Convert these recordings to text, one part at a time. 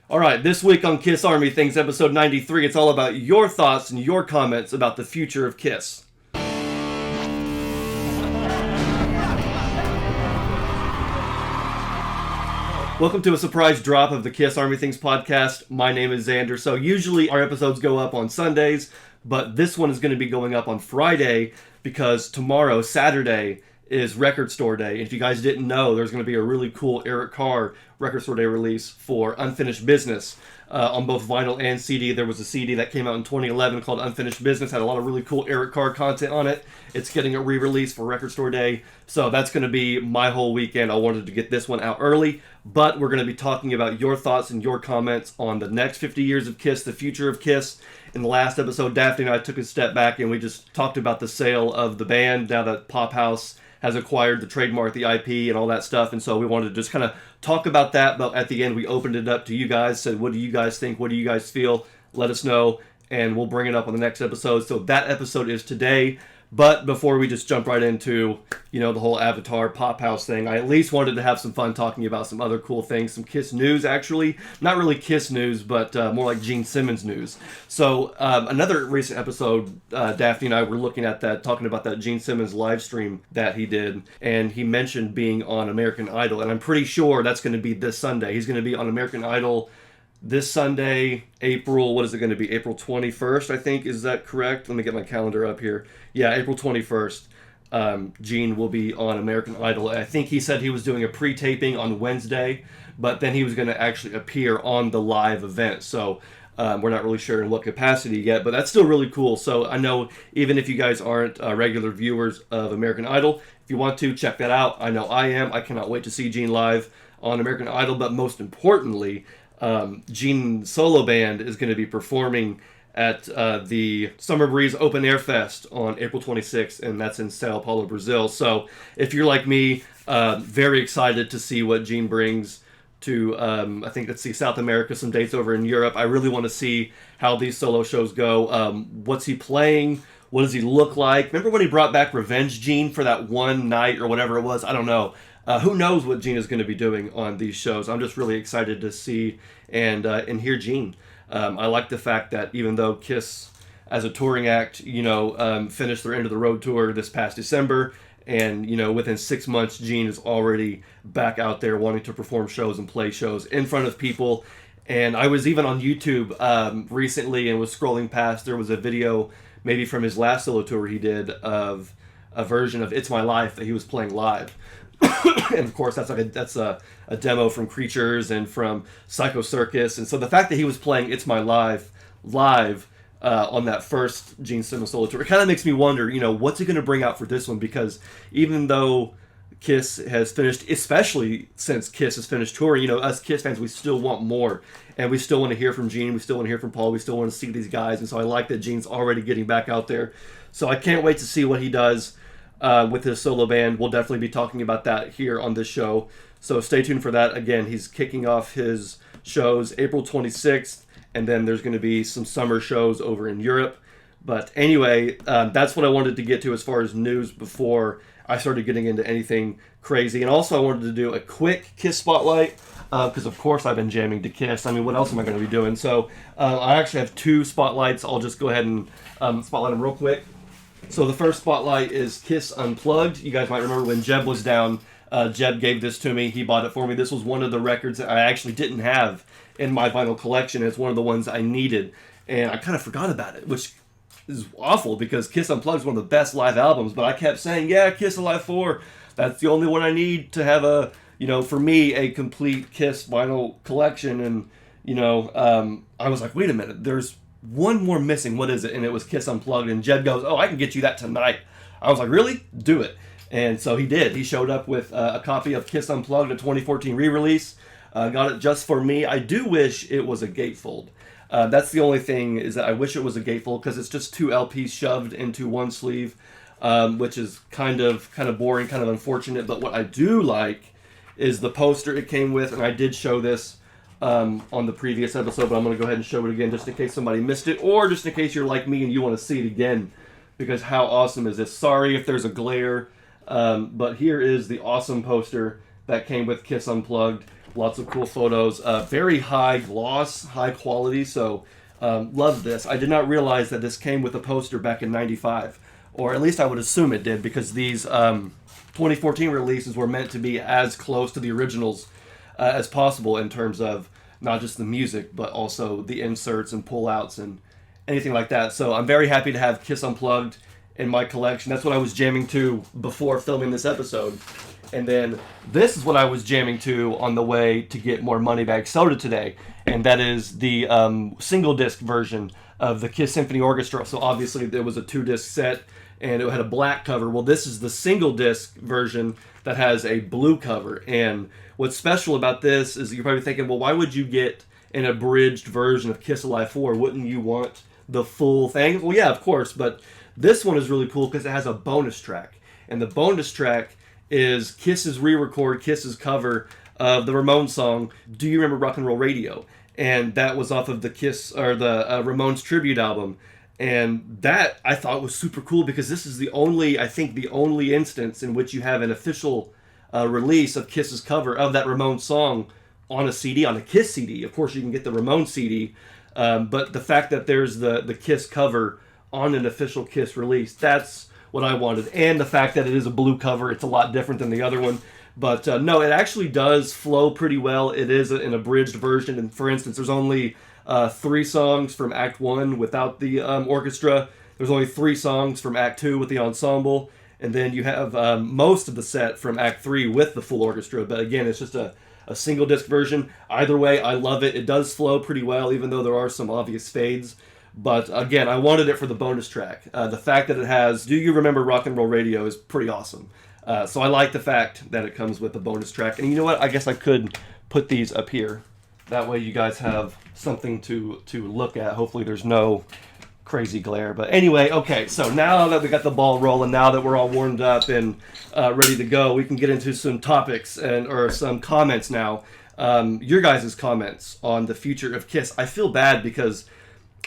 All right, this week on Kiss Army Things, episode 93, it's all about your thoughts and your comments about the future of Kiss. Welcome to a surprise drop of the Kiss Army Things podcast. My name is Xander. So usually our episodes go up on Sundays, but this one is going to be going up on Friday because tomorrow, Saturday, is Record Store Day. And if you guys didn't know, there's going to be a really cool Eric Carr Record Store Day release for Unfinished Business on both vinyl and CD. There was a CD that came out in 2011 called Unfinished Business, had a lot of really cool Eric Carr content on it. It's getting a re-release for Record Store Day, so that's going to be my whole weekend. I wanted to get this one out early, but we're going to be talking about your thoughts and your comments on the next 50 years of Kiss, the future of Kiss. In the last episode, Daphne and I took a step back and we just talked about the sale of the band now that Pop House has acquired the trademark, the IP, and all that stuff. And so we wanted to just kind of talk about that. But at the end, we opened it up to you guys, said, what do you guys think? What do you guys feel? Let us know, and we'll bring it up on the next episode. So that episode is today. But before we just jump right into, the whole Avatar Pop House thing, I at least wanted to have some fun talking about some other cool things, some Kiss news, actually. Not really Kiss news, but more like Gene Simmons news. So another recent episode, Daphne and I were looking at that, talking about that Gene Simmons live stream that he did, and he mentioned being on American Idol, and I'm pretty sure that's going to be this Sunday. He's going to be on American Idol this Sunday, April 21st, I think. Is that correct? Let me get my calendar up here. Yeah, April 21st. Gene will be on American Idol. I think he said he was doing a pre-taping on Wednesday, but then he was going to actually appear on the live event. So we're not really sure in what capacity yet, but that's still really cool. So I know even if you guys aren't regular viewers of American Idol, if you want to, check that out. I know I am. I cannot wait to see Gene live on American Idol, but most importantly, Gene's solo band is going to be performing at the Summer Breeze Open Air Fest on April 26th, and that's in Sao Paulo, Brazil. So if you're like me, very excited to see what Gene brings to, I think, let's see, South America, some dates over in Europe. I really want to see how these solo shows go. What's he playing? What does he look like? Remember when he brought back Revenge Gene for that one night or whatever it was? I don't know. Who knows what Gene is going to be doing on these shows? I'm just really excited to see and hear Gene. I like the fact that even though Kiss, as a touring act, finished their end of the road tour this past December, and within 6 months, Gene is already back out there wanting to perform shows and play shows in front of people. And I was even on YouTube recently and was scrolling past. There was a video, maybe from his last solo tour he did, of a version of "It's My Life" that he was playing live. And of course, that's a demo from Creatures and from Psycho Circus. And so the fact that he was playing "It's My Life" live on that first Gene Simmons solo tour, it kind of makes me wonder, what's he going to bring out for this one? Because even though Kiss has finished, especially since Kiss has finished touring, us Kiss fans, we still want more. And we still want to hear from Gene. We still want to hear from Paul. We still want to see these guys. And so I like that Gene's already getting back out there. So I can't wait to see what he does with his solo band. We'll definitely be talking about that here on this show. So stay tuned for that. Again, he's kicking off his shows April 26th. And then there's going to be some summer shows over in Europe. But anyway, that's what I wanted to get to as far as news before I started getting into anything crazy. And also I wanted to do a quick Kiss spotlight, because of course I've been jamming to Kiss. I mean, what else am I going to be doing? So I actually have two spotlights. I'll just go ahead and spotlight them real quick. So the first spotlight is Kiss Unplugged. You guys might remember when Jeb was down, Jeb gave this to me. He bought it for me. This was one of the records that I actually didn't have in my vinyl collection. It's one of the ones I needed, and I kind of forgot about it, which is awful because Kiss Unplugged is one of the best live albums, but I kept saying, yeah, Kiss Alive 4, that's the only one I need to have a, for me, a complete Kiss vinyl collection. And, I was like, wait a minute, there's one more missing. What is it? And it was Kiss Unplugged. And Jed goes, oh, I can get you that tonight. I was like, really? Do it. And so he did. He showed up with a copy of Kiss Unplugged, a 2014 re-release. Got it just for me. I do wish it was a gatefold. That's the only thing, is that I wish it was a gatefold, because it's just two LPs shoved into one sleeve, which is kind of boring, kind of unfortunate. But what I do like is the poster it came with, and I did show this on the previous episode, but I'm going to go ahead and show it again just in case somebody missed it, or just in case you're like me and you want to see it again, because how awesome is this? Sorry if there's a glare, but here is the awesome poster that came with Kiss Unplugged. Lots of cool photos. Very high gloss, high quality. So love this. I did not realize that this came with a poster back in '95, or at least I would assume it did, because these 2014 releases were meant to be as close to the originals as possible in terms of not just the music, but also the inserts and pullouts and anything like that. So I'm very happy to have Kiss Unplugged in my collection. That's what I was jamming to before filming this episode. And then this is what I was jamming to on the way to get more Moneybag Soda today. And that is the single disc version of the Kiss Symphony Orchestra. So obviously there was a 2-disc set and it had a black cover. Well, this is the single disc version that has a blue cover. And what's special about this is you're probably thinking, well, why would you get an abridged version of Kiss Alive 4? Wouldn't you want the full thing? Well, yeah, of course. But this one is really cool because it has a bonus track. And the bonus track is Kiss's re-record, Kiss's cover of the Ramones song, Do You Remember Rock and Roll Radio? And that was off of the Kiss, or the Ramones tribute album. And that I thought was super cool because this is the only instance in which you have an official release of Kiss's cover of that Ramones song on a CD, on a Kiss CD. Of course, you can get the Ramones CD, but the fact that there's the Kiss cover on an official Kiss release, that's what I wanted. And the fact that it is a blue cover, it's a lot different than the other one. But no, it actually does flow pretty well. It is an abridged version. And for instance, there's only 3 songs from Act 1 without the orchestra. There's only 3 songs from Act 2 with the ensemble. And then you have most of the set from Act 3 with the full orchestra. But again, it's just a single disc version. Either way, I love it. It does flow pretty well, even though there are some obvious fades. But again, I wanted it for the bonus track. The fact that it has Do You Remember Rock and Roll Radio is pretty awesome. So I like the fact that it comes with a bonus track. And you know what? I guess I could put these up here. That way you guys have something to look at. Hopefully there's no crazy glare. But anyway, okay, so now that we got the ball rolling, now that we're all warmed up and ready to go, we can get into some topics or some comments now. Your guys' comments on the future of Kiss. I feel bad because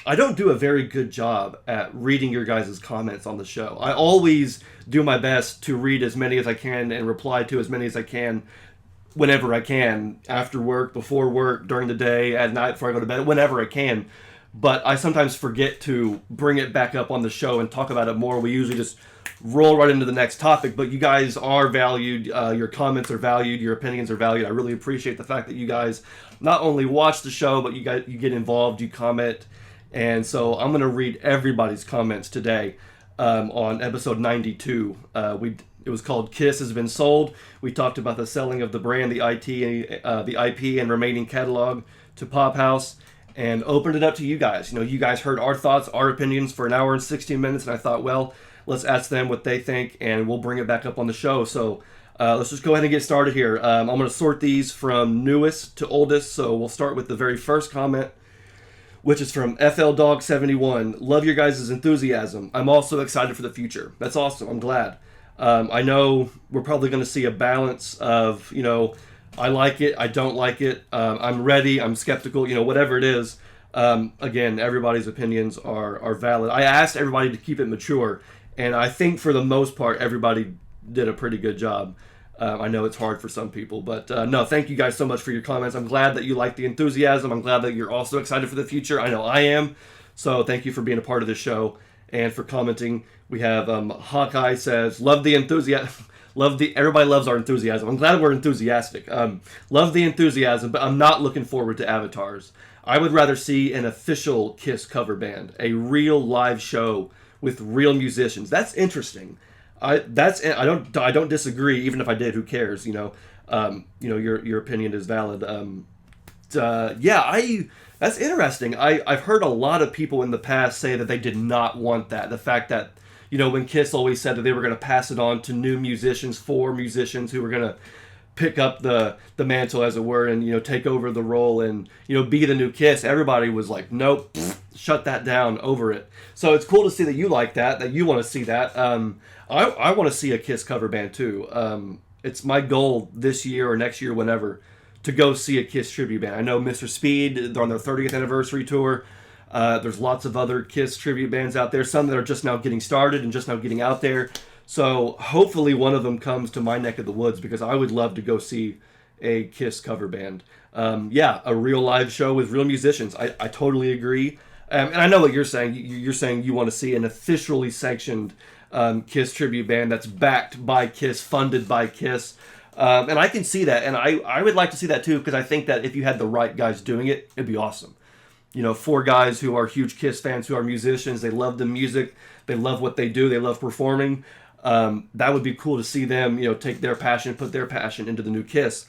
I don't do a very good job at reading your guys' comments on the show. I always do my best to read as many as I can and reply to as many as I can whenever I can, after work, before work, during the day, at night, before I go to bed, whenever I can. But I sometimes forget to bring it back up on the show and talk about it more. We usually just roll right into the next topic, but you guys are valued. Your comments are valued. Your opinions are valued. I really appreciate the fact that you guys not only watch the show, but you get involved, you comment. And so I'm going to read everybody's comments today on episode 92. It was called Kiss Has Been Sold. We talked about the selling of the brand, the IP, and remaining catalog to Pop House, and opened it up to you guys. You know, you guys heard our thoughts, our opinions for an hour and 16 minutes, and I thought, well, let's ask them what they think, and we'll bring it back up on the show. So let's just go ahead and get started here. I'm going to sort these from newest to oldest, so we'll start with the very first comment, which is from FL Dog 71. Love your guys' enthusiasm. I'm also excited for the future. That's awesome. I'm glad. I know we're probably going to see a balance of, you know, I like it, I don't like it, I'm ready, I'm skeptical, you know, whatever it is. Again, everybody's opinions are valid. I asked everybody to keep it mature, and I think for the most part, everybody did a pretty good job. I know it's hard for some people, but no, thank you guys so much for your comments. I'm glad that you like the enthusiasm. I'm glad that you're also excited for the future. I know I am. So thank you for being a part of this show and for commenting. We have Hawkeye says, love the enthusiasm. Everybody loves our enthusiasm. I'm glad we're enthusiastic. Love the enthusiasm, but I'm not looking forward to avatars. I would rather see an official Kiss cover band, a real live show with real musicians. That's interesting. I don't disagree. Even if I did, who cares? You know, your opinion is valid. That's interesting. I've heard a lot of people in the past say that they did not want that. The fact that, you know, when Kiss always said that they were going to pass it on to new musicians, for musicians who were going to pick up the mantle, as it were, and, you know, take over the role and, you know, be the new Kiss. Everybody was like, nope, shut that down, over it. So it's cool to see that you like that you want to see that. I want to see a Kiss cover band too. It's my goal this year or next year, whenever, to go see a Kiss tribute band. I know Mr. Speed, they're on their 30th anniversary tour. There's lots of other Kiss tribute bands out there, some that are just now getting started and just now getting out there. So hopefully one of them comes to my neck of the woods, because I would love to go see a Kiss cover band. Yeah, a real live show with real musicians. I totally agree. And I know what you're saying. You're saying you want to see an officially sanctioned Kiss tribute band that's backed by Kiss, funded by Kiss. And I can see that. And I would like to see that too, because I think that if you had the right guys doing it, it'd be awesome. 4 guys who are huge Kiss fans, who are musicians. They love the music. They love what they do. They love performing. That would be cool to see them, take their passion, put their passion into the new Kiss.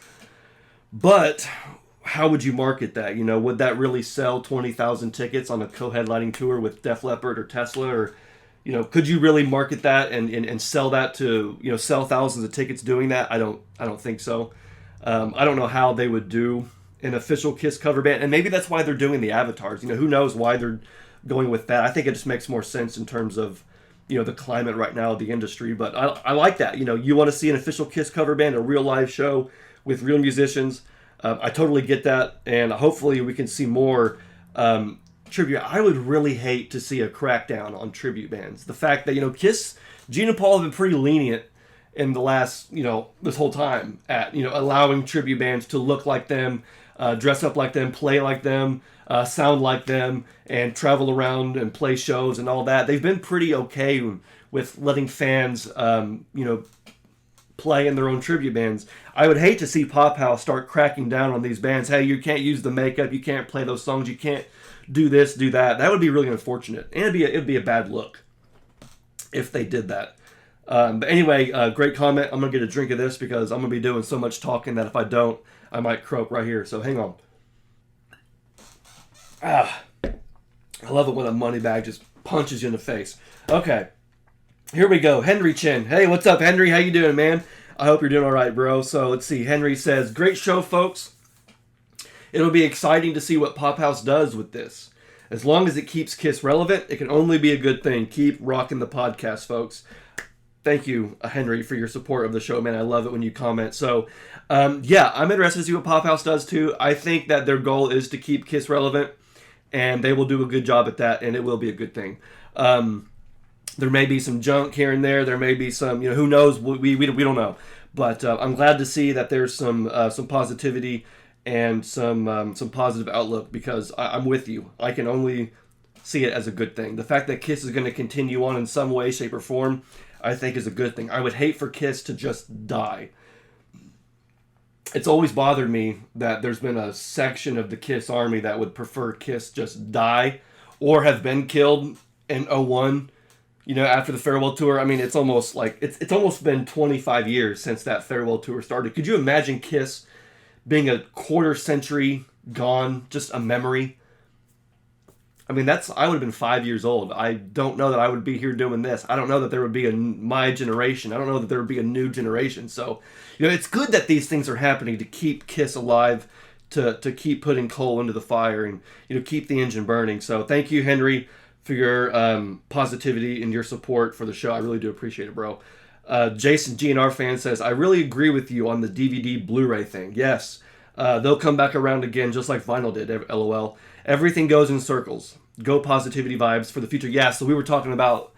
But how would you market that? Would that really sell 20,000 tickets on a co-headlining tour with Def Leppard or Tesla? Or, could you really market that and sell that to, sell thousands of tickets doing that? I don't think so. I don't know how they would do an official Kiss cover band. And maybe that's why they're doing the avatars. Who knows why they're going with that. I think it just makes more sense in terms of, the climate right now of the industry. But I like that. You want to see an official Kiss cover band, a real live show with real musicians. I totally get that, and hopefully we can see more tribute. I would really hate to see a crackdown on tribute bands. The fact that, Kiss, Gene and Paul have been pretty lenient in the last, this whole time at, allowing tribute bands to look like them, dress up like them, play like them, sound like them, and travel around and play shows and all that. They've been pretty okay with letting fans, play in their own tribute bands. I would hate to see Pop House start cracking down on these bands. Hey, you can't use the makeup, you can't play those songs, you can't do this, do that. That would be really unfortunate, and it'd be a bad look if they did that. But anyway, great comment. I'm gonna get a drink of this because I'm gonna be doing so much talking that if I don't, I might croak right here. So hang on. I love it when a money bag just punches you in the face. Okay. Here we go. Henry Chin. Hey, what's up, Henry? How you doing, man? I hope you're doing all right, bro. So let's see. Henry says, great show, folks. It'll be exciting to see what Pop House does with this. As long as it keeps Kiss relevant, it can only be a good thing. Keep rocking the podcast, folks. Thank you, Henry, for your support of the show, man. I love it when you comment. So, yeah, I'm interested to see what Pop House does, too. I think that their goal is to keep Kiss relevant, and they will do a good job at that, and it will be a good thing. There may be some junk here and there. There may be some, who knows? We don't know. But I'm glad to see that there's some positivity and some positive outlook, because I'm with you. I can only see it as a good thing. The fact that Kiss is going to continue on in some way, shape, or form, I think is a good thing. I would hate for Kiss to just die. It's always bothered me that there's been a section of the Kiss Army that would prefer Kiss just die or have been killed in 2001. After the farewell tour. I mean, it's almost like it's almost been 25 years since that farewell tour started. Could you imagine Kiss being a quarter century gone, just a memory? I mean, I would have been 5 years old. I don't know that I would be here doing this. I don't know that there would be my generation. I don't know that there would be a new generation. So, it's good that these things are happening to keep Kiss alive, to keep putting coal into the fire, and keep the engine burning. So, thank you, Henry, for your positivity and your support for the show. I really do appreciate it, bro. Jason, GNR fan, says, I really agree with you on the DVD Blu-ray thing. Yes, they'll come back around again just like vinyl did, LOL. Everything goes in circles. Go positivity vibes for the future. Yeah, so we were talking about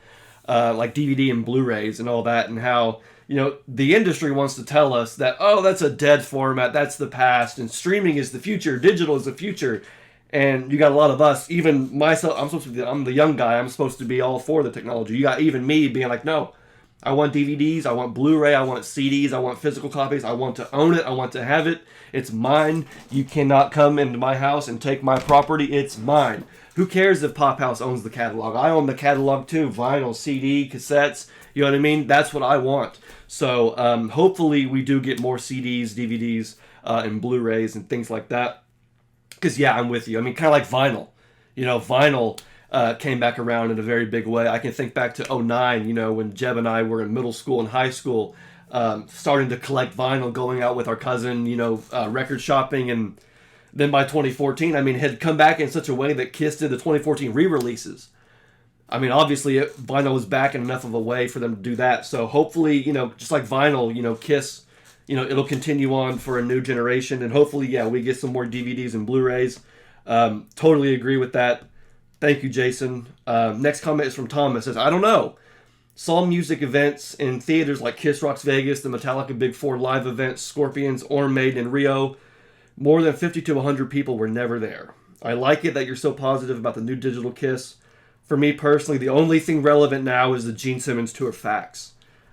like DVD and Blu-rays and all that, and how, the industry wants to tell us that, oh, that's a dead format, that's the past, and streaming is the future, digital is the future. And you got a lot of us, even myself, I'm the young guy, I'm supposed to be all for the technology. You got even me being like, no, I want DVDs, I want Blu-ray, I want CDs, I want physical copies, I want to own it, I want to have it, it's mine. You cannot come into my house and take my property, it's mine. Who cares if Pop House owns the catalog? I own the catalog too, vinyl, CD, cassettes, you know what I mean? That's what I want. So hopefully we do get more CDs, DVDs, and Blu-rays and things like that. Because, yeah, I'm with you. I mean, kind of like vinyl. Vinyl came back around in a very big way. I can think back to 2009, when Jeb and I were in middle school and high school, starting to collect vinyl, going out with our cousin, record shopping. And then by 2014, I mean, it had come back in such a way that Kiss did the 2014 re-releases. I mean, obviously, vinyl was back in enough of a way for them to do that. So hopefully, just like vinyl, Kiss, it'll continue on for a new generation. And hopefully, yeah, we get some more DVDs and Blu-rays. Totally agree with that. Thank you, Jason. Next comment is from Thomas. Says, I don't know. Saw music events in theaters like Kiss Rocks Vegas, the Metallica Big Four live events, Scorpions, Iron Maiden in Rio. More than 50 to 100 people were never there. I like it that you're so positive about the new digital Kiss. For me personally, the only thing relevant now is the Gene Simmons tour facts.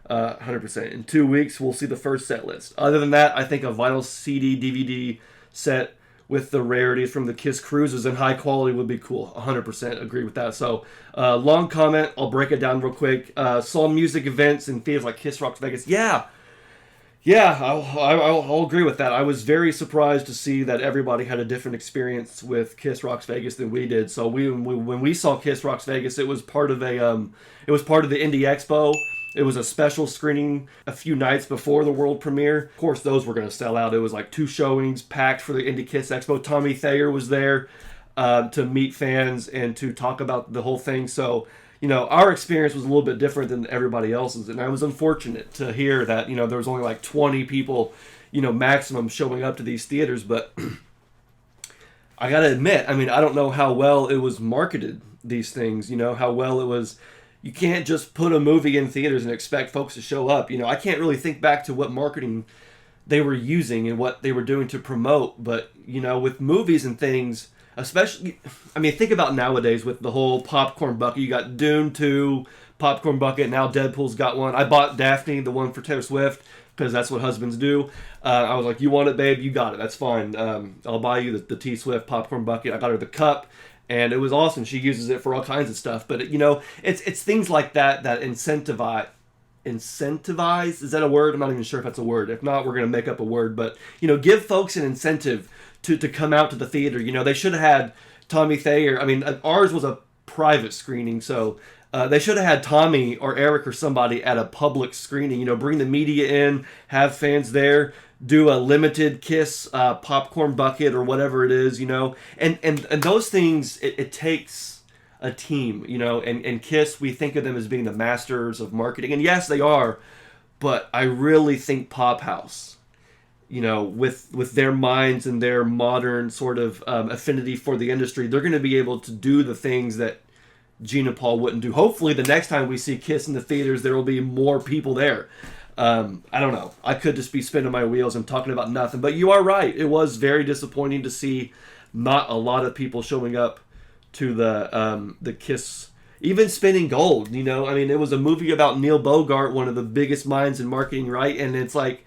100%. In 2 weeks, we'll see the first set list. Other than that, I think a vinyl CD, DVD set with the rarities from the Kiss cruises and high quality would be cool. 100% agree with that. So, long comment. I'll break it down real quick. Saw music events in theaters like Kiss Rocks Vegas. Yeah, I'll agree with that. I was very surprised to see that everybody had a different experience with Kiss Rocks Vegas than we did. So when we saw Kiss Rocks Vegas, it was part of the Indie Expo. It was a special screening a few nights before the world premiere. Of course, those were going to sell out. It was like 2 showings packed for the Indie Kiss Expo. Tommy Thayer was there to meet fans and to talk about the whole thing. So, our experience was a little bit different than everybody else's. And I was unfortunate to hear that, there was only like 20 people, maximum showing up to these theaters. But I got to admit, I don't know how well it was marketed, these things, how well it was. You can't just put a movie in theaters and expect folks to show up. I can't really think back to what marketing they were using and what they were doing to promote. But, with movies and things, especially, think about nowadays with the whole popcorn bucket. You got Dune 2, popcorn bucket. Now Deadpool's got one. I bought Daphne, the one for Taylor Swift, because that's what husbands do. I was like, you want it, babe? You got it. That's fine. I'll buy you the T Swift popcorn bucket. I got her the cup. And it was awesome. She uses it for all kinds of stuff. But, it's things like that incentivize. Is that a word? I'm not even sure if that's a word. If not, we're going to make up a word. But, give folks an incentive to come out to the theater. They should have had Tommy Thayer. Ours was a private screening. So they should have had Tommy or Eric or somebody at a public screening. Bring the media in, have fans there. Do a limited Kiss popcorn bucket or whatever it is, and those things, it takes a team, and Kiss, we think of them as being the masters of marketing, and yes, they are, but I really think Pop House, with their minds and their modern sort of affinity for the industry, they're going to be able to do the things that Gene and Paul wouldn't do. Hopefully, the next time we see Kiss in the theaters, there will be more people there. I don't know. I could just be spinning my wheels and talking about nothing. But you are right. It was very disappointing to see not a lot of people showing up to the Kiss, even Spinning Gold. It was a movie about Neil Bogart, one of the biggest minds in marketing, right? And it's like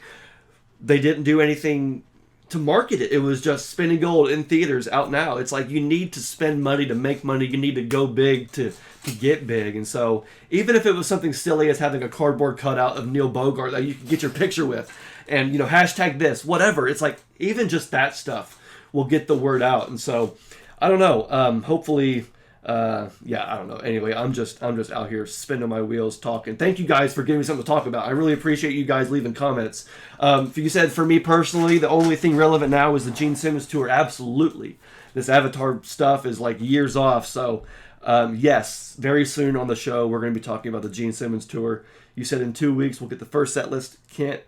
they didn't do anything to market it. It was just Spinning Gold in theaters out now. It's like you need to spend money to make money. You need to go big to get big. And so even if it was something silly as having a cardboard cutout of Neil Bogart that you can get your picture with and, hashtag this, whatever, it's like even just that stuff will get the word out. And so I don't know. Hopefully, I don't know. Anyway, I'm just out here spinning my wheels talking. Thank you guys for giving me something to talk about. I really appreciate you guys leaving comments. You said for me personally, the only thing relevant now is the Gene Simmons tour. Absolutely. This Avatar stuff is like years off. So, yes, very soon on the show, we're going to be talking about the Gene Simmons tour. You said in 2 weeks, we'll get the first set list. Can't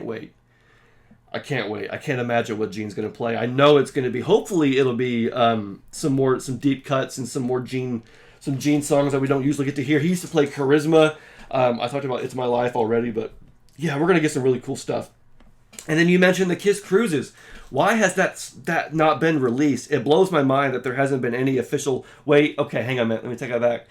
wait. I can't wait. I can't imagine what Gene's going to play. I know it's going to be, hopefully it'll be some deep cuts and some Gene songs that we don't usually get to hear. He used to play Charisma. I talked about It's My Life already, but yeah, we're going to get some really cool stuff. And then you mentioned the Kiss Cruises. Why has that not been released? It blows my mind that there hasn't been any official... Wait, okay, hang on a minute. Let me take that back.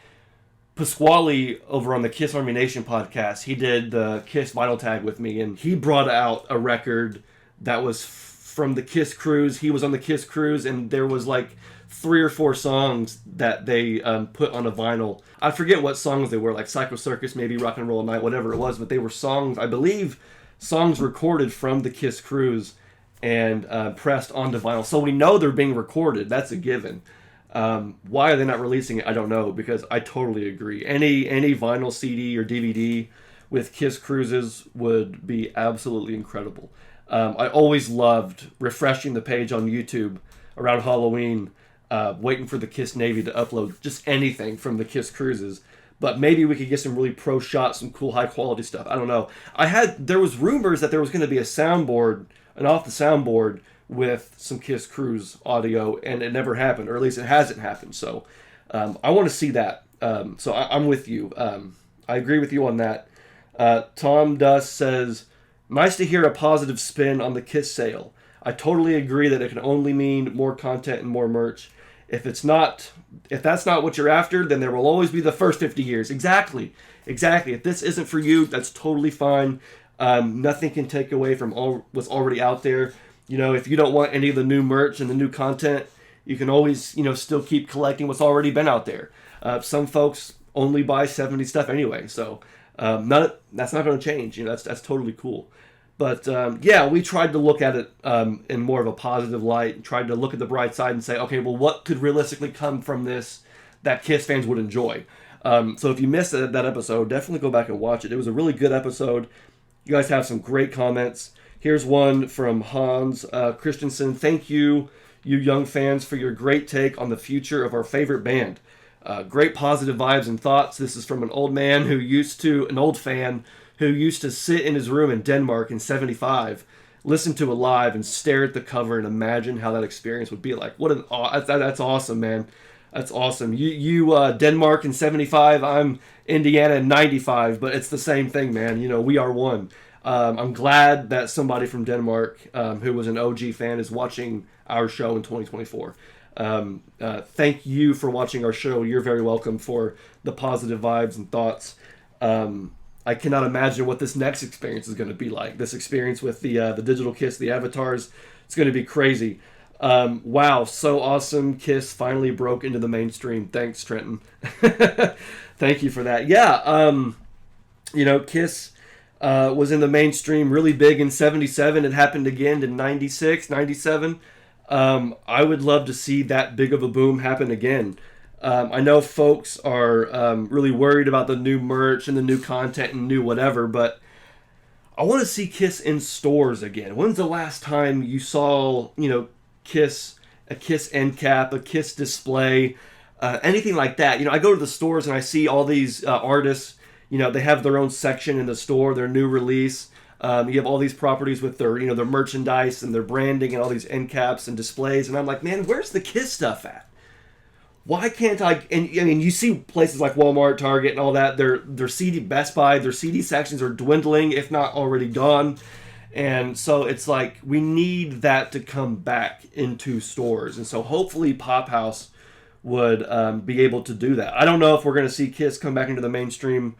Pasquale over on the Kiss Army Nation podcast, he did the Kiss vinyl tag with me, and he brought out a record that was from the Kiss cruise. He was on the Kiss cruise, and there was like 3 or 4 songs that they put on a vinyl. I forget what songs they were, like Psycho Circus, maybe Rock and Roll Night, whatever it was, but they were songs, I believe, songs recorded from the Kiss cruise and pressed onto vinyl. So we know they're being recorded. That's a given. Why are they not releasing it? I don't know, because I totally agree. Any vinyl CD or DVD with Kiss Cruises would be absolutely incredible. I always loved refreshing the page on YouTube around Halloween, waiting for the Kiss Navy to upload just anything from the Kiss Cruises. But maybe we could get some really pro shots, some cool high quality stuff. I don't know. There was rumors that there was going to be a soundboard, an off the soundboard with some Kiss Cruise audio, and it never happened, or at least it hasn't happened. So I want to see that. So I'm with you. I agree with you on that. Tom Dust says, nice to hear a positive spin on the Kiss sale. I totally agree that it can only mean more content and more merch. If that's not what you're after, then there will always be the first 50 years. Exactly. If this isn't for you, that's totally fine. Nothing can take away from what's already out there. If you don't want any of the new merch and the new content, you can always, still keep collecting what's already been out there. Some folks only buy 70s stuff anyway, so that's not going to change. That's totally cool. But we tried to look at it in more of a positive light, and tried to look at the bright side and say, okay, well, what could realistically come from this that Kiss fans would enjoy? So if you missed that episode, definitely go back and watch it. It was a really good episode. You guys have some great comments. Here's one from Hans Christensen. Thank you, you young fans, for your great take on the future of our favorite band. Great positive vibes and thoughts. This is from an old fan who used to sit in his room in Denmark in '75, listen to it live, and stare at the cover and imagine how that experience would be like. That's awesome, man. That's awesome. You Denmark in '75, I'm Indiana in '95, but it's the same thing, man. We are one. I'm glad that somebody from Denmark who was an OG fan is watching our show in 2024. Thank you for watching our show. You're very welcome for the positive vibes and thoughts. I cannot imagine what this next experience is going to be like. This experience with the digital Kiss, the avatars, it's going to be crazy. Wow, so awesome. Kiss finally broke into the mainstream. Thanks, Trenton. Thank you for that. Yeah, Kiss was in the mainstream really big in '77. It happened again in '96, '97. I would love to see that big of a boom happen again. I know folks are really worried about the new merch and the new content and new whatever, but I want to see Kiss in stores again. When's the last time you saw, Kiss, a Kiss end cap, a Kiss display, anything like that? I go to the stores and I see all these artists, they have their own section in the store, their new release. You have all these properties with their, their merchandise and their branding and all these end caps and displays. And I'm like, man, where's the Kiss stuff at? Why can't I? And I mean, you see places like Walmart, Target, and all that. Their CD, Best Buy, their CD sections are dwindling, if not already gone. And so it's like we need that to come back into stores. And so hopefully Pop House would be able to do that. I don't know if we're going to see Kiss come back into the mainstream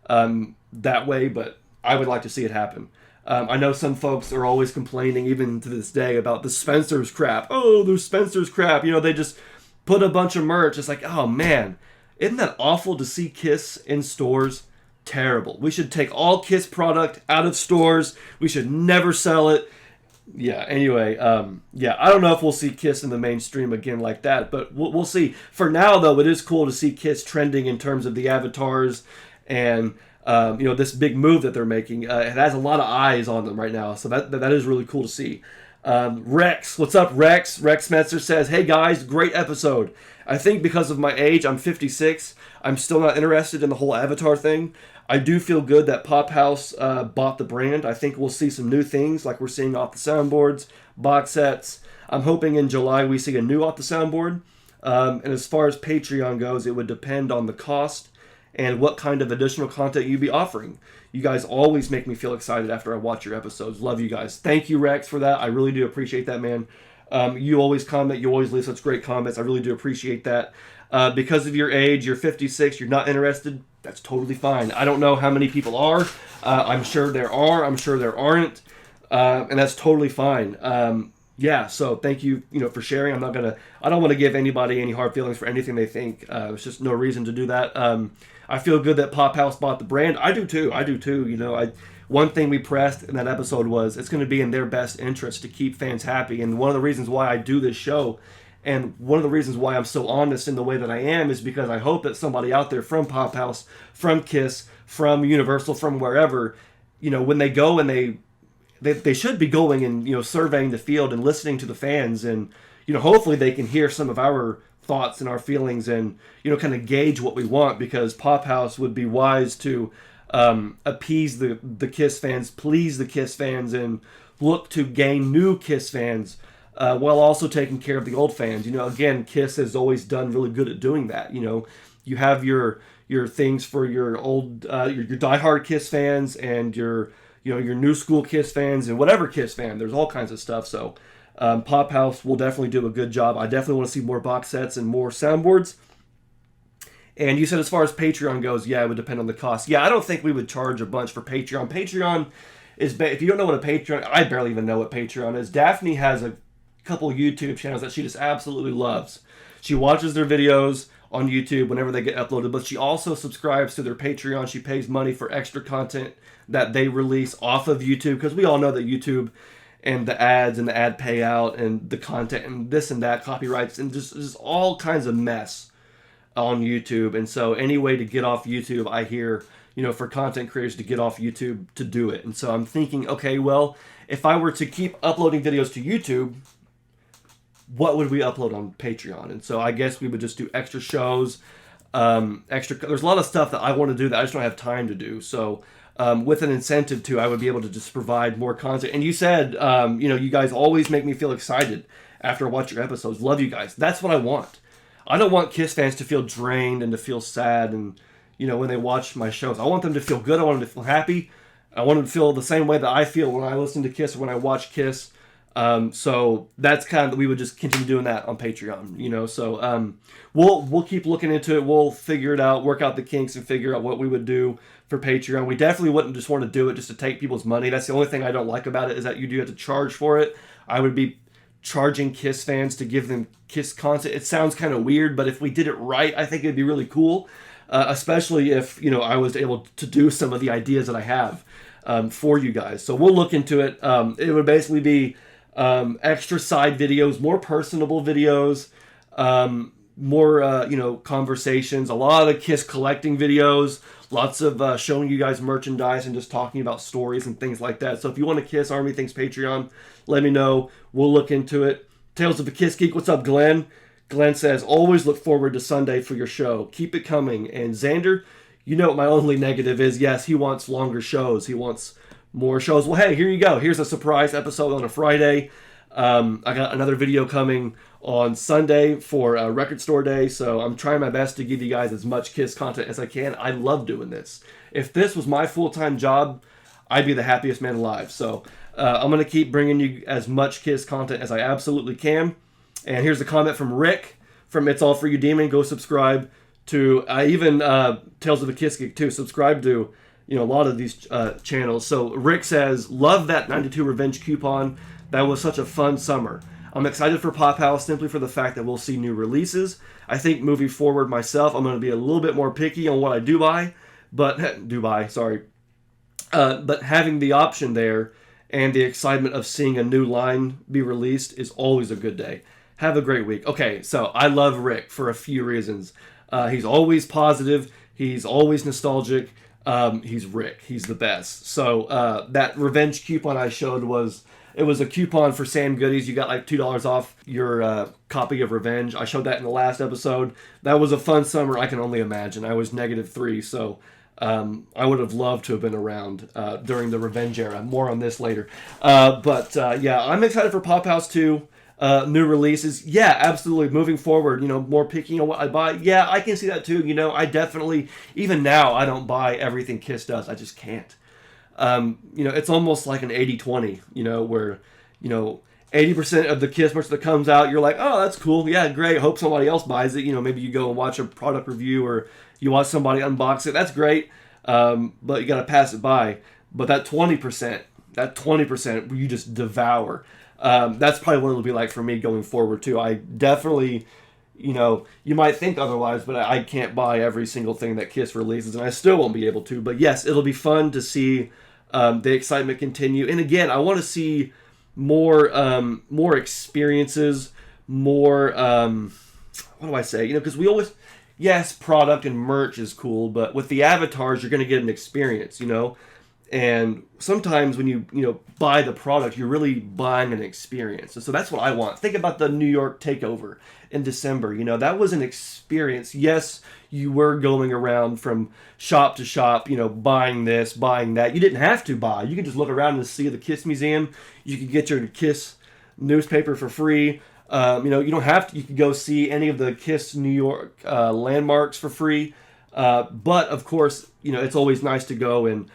that way, but I would like to see it happen. I know some folks are always complaining, even to this day, about the Spencer's crap. Oh, there's Spencer's crap. They just put a bunch of merch. It's like, oh man, isn't that awful to see Kiss in stores? Terrible. We should take all Kiss product out of stores. We should never sell it. Yeah, anyway, I don't know if we'll see Kiss in the mainstream again like that, but we'll see. For now, though, it is cool to see Kiss trending in terms of the avatars and this big move that they're making. It has a lot of eyes on them right now, so that is really cool to see. Rex, what's up, Rex? Rex Metzer says, hey guys, great episode. I think because of my age, I'm 56, I'm still not interested in the whole Avatar thing. I do feel good that Pop House bought the brand. I think we'll see some new things like we're seeing off the soundboards, box sets. I'm hoping in July we see a new off the soundboard. And as far as Patreon goes, it would depend on the cost and what kind of additional content you'd be offering. You guys always make me feel excited after I watch your episodes. Love you guys. Thank you, Rex, for that. I really do appreciate that, man. You always comment. You always leave such great comments. I really do appreciate that. Because of your age, you're 56, you're not interested, that's totally fine. I don't know how many people are. I'm sure there are. I'm sure there aren't. And that's totally fine. So thank you, for sharing. I don't want to give anybody any hard feelings for anything they think. There's just no reason to do that. I feel good that Pop House bought the brand. I do too. One thing we pressed in that episode was it's going to be in their best interest to keep fans happy. And one of the reasons why I do this show, and one of the reasons why I'm so honest in the way that I am, is because I hope that somebody out there from Pop House, from Kiss, from Universal, from wherever, when they go and they should be going and, surveying the field and listening to the fans. And, hopefully they can hear some of our thoughts and our feelings and, kind of gauge what we want, because Pop House would be wise to appease the Kiss fans, please the Kiss fans, and look to gain new Kiss fans while also taking care of the old fans. Again, Kiss has always done really good at doing that. You have your things for your old your diehard Kiss fans and your your new school Kiss fans and whatever Kiss fan. There's all kinds of stuff. So Pop House will definitely do a good job. I definitely want to see more box sets and more soundboards. And you said as far as Patreon goes, yeah, it would depend on the cost. Yeah, I don't think we would charge a bunch for Patreon. Patreon is, if you don't know what a Patreon, I barely even know what Patreon is. Daphne has a couple YouTube channels that she just absolutely loves. She watches their videos on YouTube whenever they get uploaded, but she also subscribes to their Patreon. She pays money for extra content that they release off of YouTube, because we all know that YouTube and the ads and the ad payout and the content and this and that, copyrights, and just all kinds of mess on YouTube. And so any way to get off YouTube, I hear, for content creators to get off YouTube, to do it. And so I'm thinking, okay, well, if I were to keep uploading videos to YouTube, what would we upload on Patreon? And so I guess we would just do extra shows, there's a lot of stuff that I want to do that I just don't have time to do. So with an incentive to, I would be able to just provide more content. And you said, you guys always make me feel excited after I watch your episodes. Love you guys. That's what I want. I don't want Kiss fans to feel drained and to feel sad and, when they watch my shows. I want them to feel good. I want them to feel happy. I want them to feel the same way that I feel when I listen to Kiss or when I watch Kiss. So that's kind of, we would just continue doing that on Patreon, so we'll keep looking into it. We'll figure it out, work out the kinks, and figure out what we would do for Patreon. We definitely wouldn't just want to do it just to take people's money. That's the only thing I don't like about it, is that you do have to charge for it. I would be charging Kiss fans to give them Kiss content. It sounds kind of weird, but if we did it right, I think it'd be really cool, especially if, I was able to do some of the ideas that I have for you guys. So we'll look into it. It would basically be extra side videos, more personable videos, more, conversations, a lot of Kiss collecting videos, lots of showing you guys merchandise and just talking about stories and things like that. So if you want to Kiss Army Things Patreon, let me know. We'll look into it. Tales of a Kiss Geek. What's up, Glenn? Glenn says, always look forward to Sunday for your show. Keep it coming. And Xander, what my only negative is. Yes, he wants longer shows. He wants more shows. Well, hey, here you go. Here's a surprise episode on a Friday. I got another video coming on Sunday for Record Store Day, so I'm trying my best to give you guys as much Kiss content as I can. I love doing this. If this was my full-time job, I'd be the happiest man alive. So I'm going to keep bringing you as much Kiss content as I absolutely can. And here's a comment from Rick from It's All For You Demon. Go subscribe to even Tales of a Kiss Geek too. Subscribe to a lot of these channels. So Rick says, love that 92 Revenge coupon. That was such a fun summer. I'm excited for Pop House simply for the fact that we'll see new releases. I think moving forward myself, I'm going to be a little bit more picky on what I do buy. But having the option there and the excitement of seeing a new line be released is always a good day. Have a great week. Okay, so I love Rick for a few reasons. He's always positive. He's always nostalgic. He's Rick. He's the best. So that Revenge coupon I showed was a coupon for Sam Goodies. You got like $2 off your copy of Revenge. I showed that in the last episode. That was a fun summer. I can only imagine. I was -3, so I would have loved to have been around during the Revenge era. More on this later. Yeah, I'm excited for Pop House 2. New releases. Yeah, absolutely. Moving forward, more picky on what I buy. Yeah, I can see that too. I definitely, even now, I don't buy everything Kiss does. I just can't. It's almost like an 80-20, where, 80% of the Kiss merch that comes out, you're like, oh, that's cool. Yeah, great. Hope somebody else buys it. Maybe you go and watch a product review or you watch somebody unbox it. That's great. But you got to pass it by. But that 20% you just devour. That's probably what it'll be like for me going forward too. I definitely, you might think otherwise, but I can't buy every single thing that Kiss releases, and I still won't be able to. But yes, it'll be fun to see the excitement continue. And again, I want to see more experiences, more what do I say? Because we always, yes, product and merch is cool, but with the avatars, you're going to get an experience, And sometimes when you buy the product, you're really buying an experience. And so that's what I want. Think about the New York takeover in December. That was an experience. Yes, you were going around from shop to shop, buying this, buying that. You didn't have to buy. You could just look around and see the Kiss Museum. You could get your Kiss newspaper for free. You don't have to. You can go see any of the Kiss New York landmarks for free. But of course, it's always nice to go and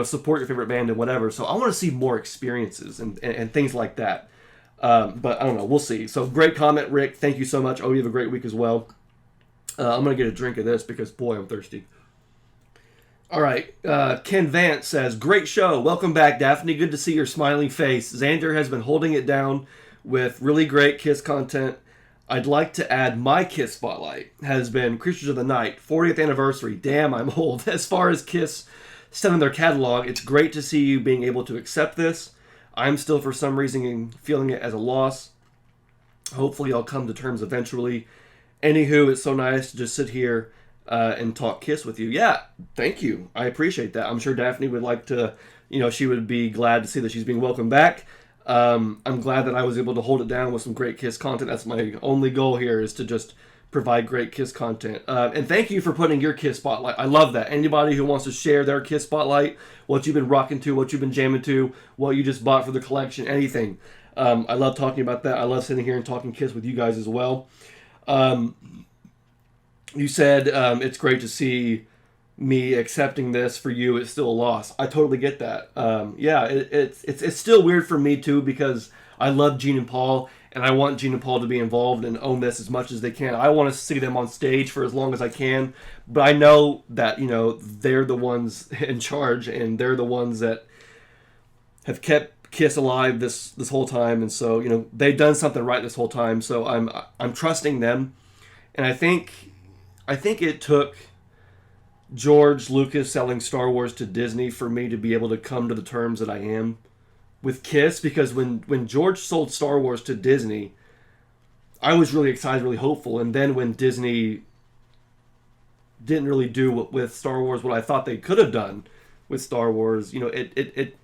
support your favorite band and whatever. So I want to see more experiences and things like that. But I don't know. We'll see. So great comment, Rick. Thank you so much. Oh, you have a great week as well. I'm going to get a drink of this because, boy, I'm thirsty. All right. Ken Vance says, great show. Welcome back, Daphne. Good to see your smiling face. Xander has been holding it down with really great Kiss content. I'd like to add my Kiss spotlight has been Creatures of the Night, 40th anniversary. Damn, I'm old. As far as Kiss stuff in their catalog, it's great to see you being able to accept this. I'm still, for some reason, feeling it as a loss. Hopefully, I'll come to terms eventually. Anywho, it's so nice to just sit here and talk Kiss with you. Yeah, thank you. I appreciate that. I'm sure Daphne would like to, she would be glad to see that she's being welcomed back. I'm glad that I was able to hold it down with some great Kiss content. That's my only goal here, is to just provide great Kiss content. And thank you for putting your Kiss spotlight. I love that. Anybody who wants to share their Kiss spotlight, what you've been rocking to, what you've been jamming to, what you just bought for the collection, anything. I love talking about that. I love sitting here and talking Kiss with you guys as well. You said it's great to see me accepting this. For you, it's still a loss. I totally get that. It's still weird for me too, because I love Gene and Paul, and I want Gene and Paul to be involved and own this as much as they can. I want to see them on stage for as long as I can, but I know that they're the ones in charge, and they're the ones that have kept Kiss alive this whole time, and so they've done something right this whole time. So I'm trusting them, and I think it took George Lucas selling Star Wars to Disney for me to be able to come to the terms that I am with Kiss, because when George sold Star Wars to Disney, I was really excited, really hopeful, and then when Disney didn't really do with Star Wars what I thought they could have done with Star Wars, it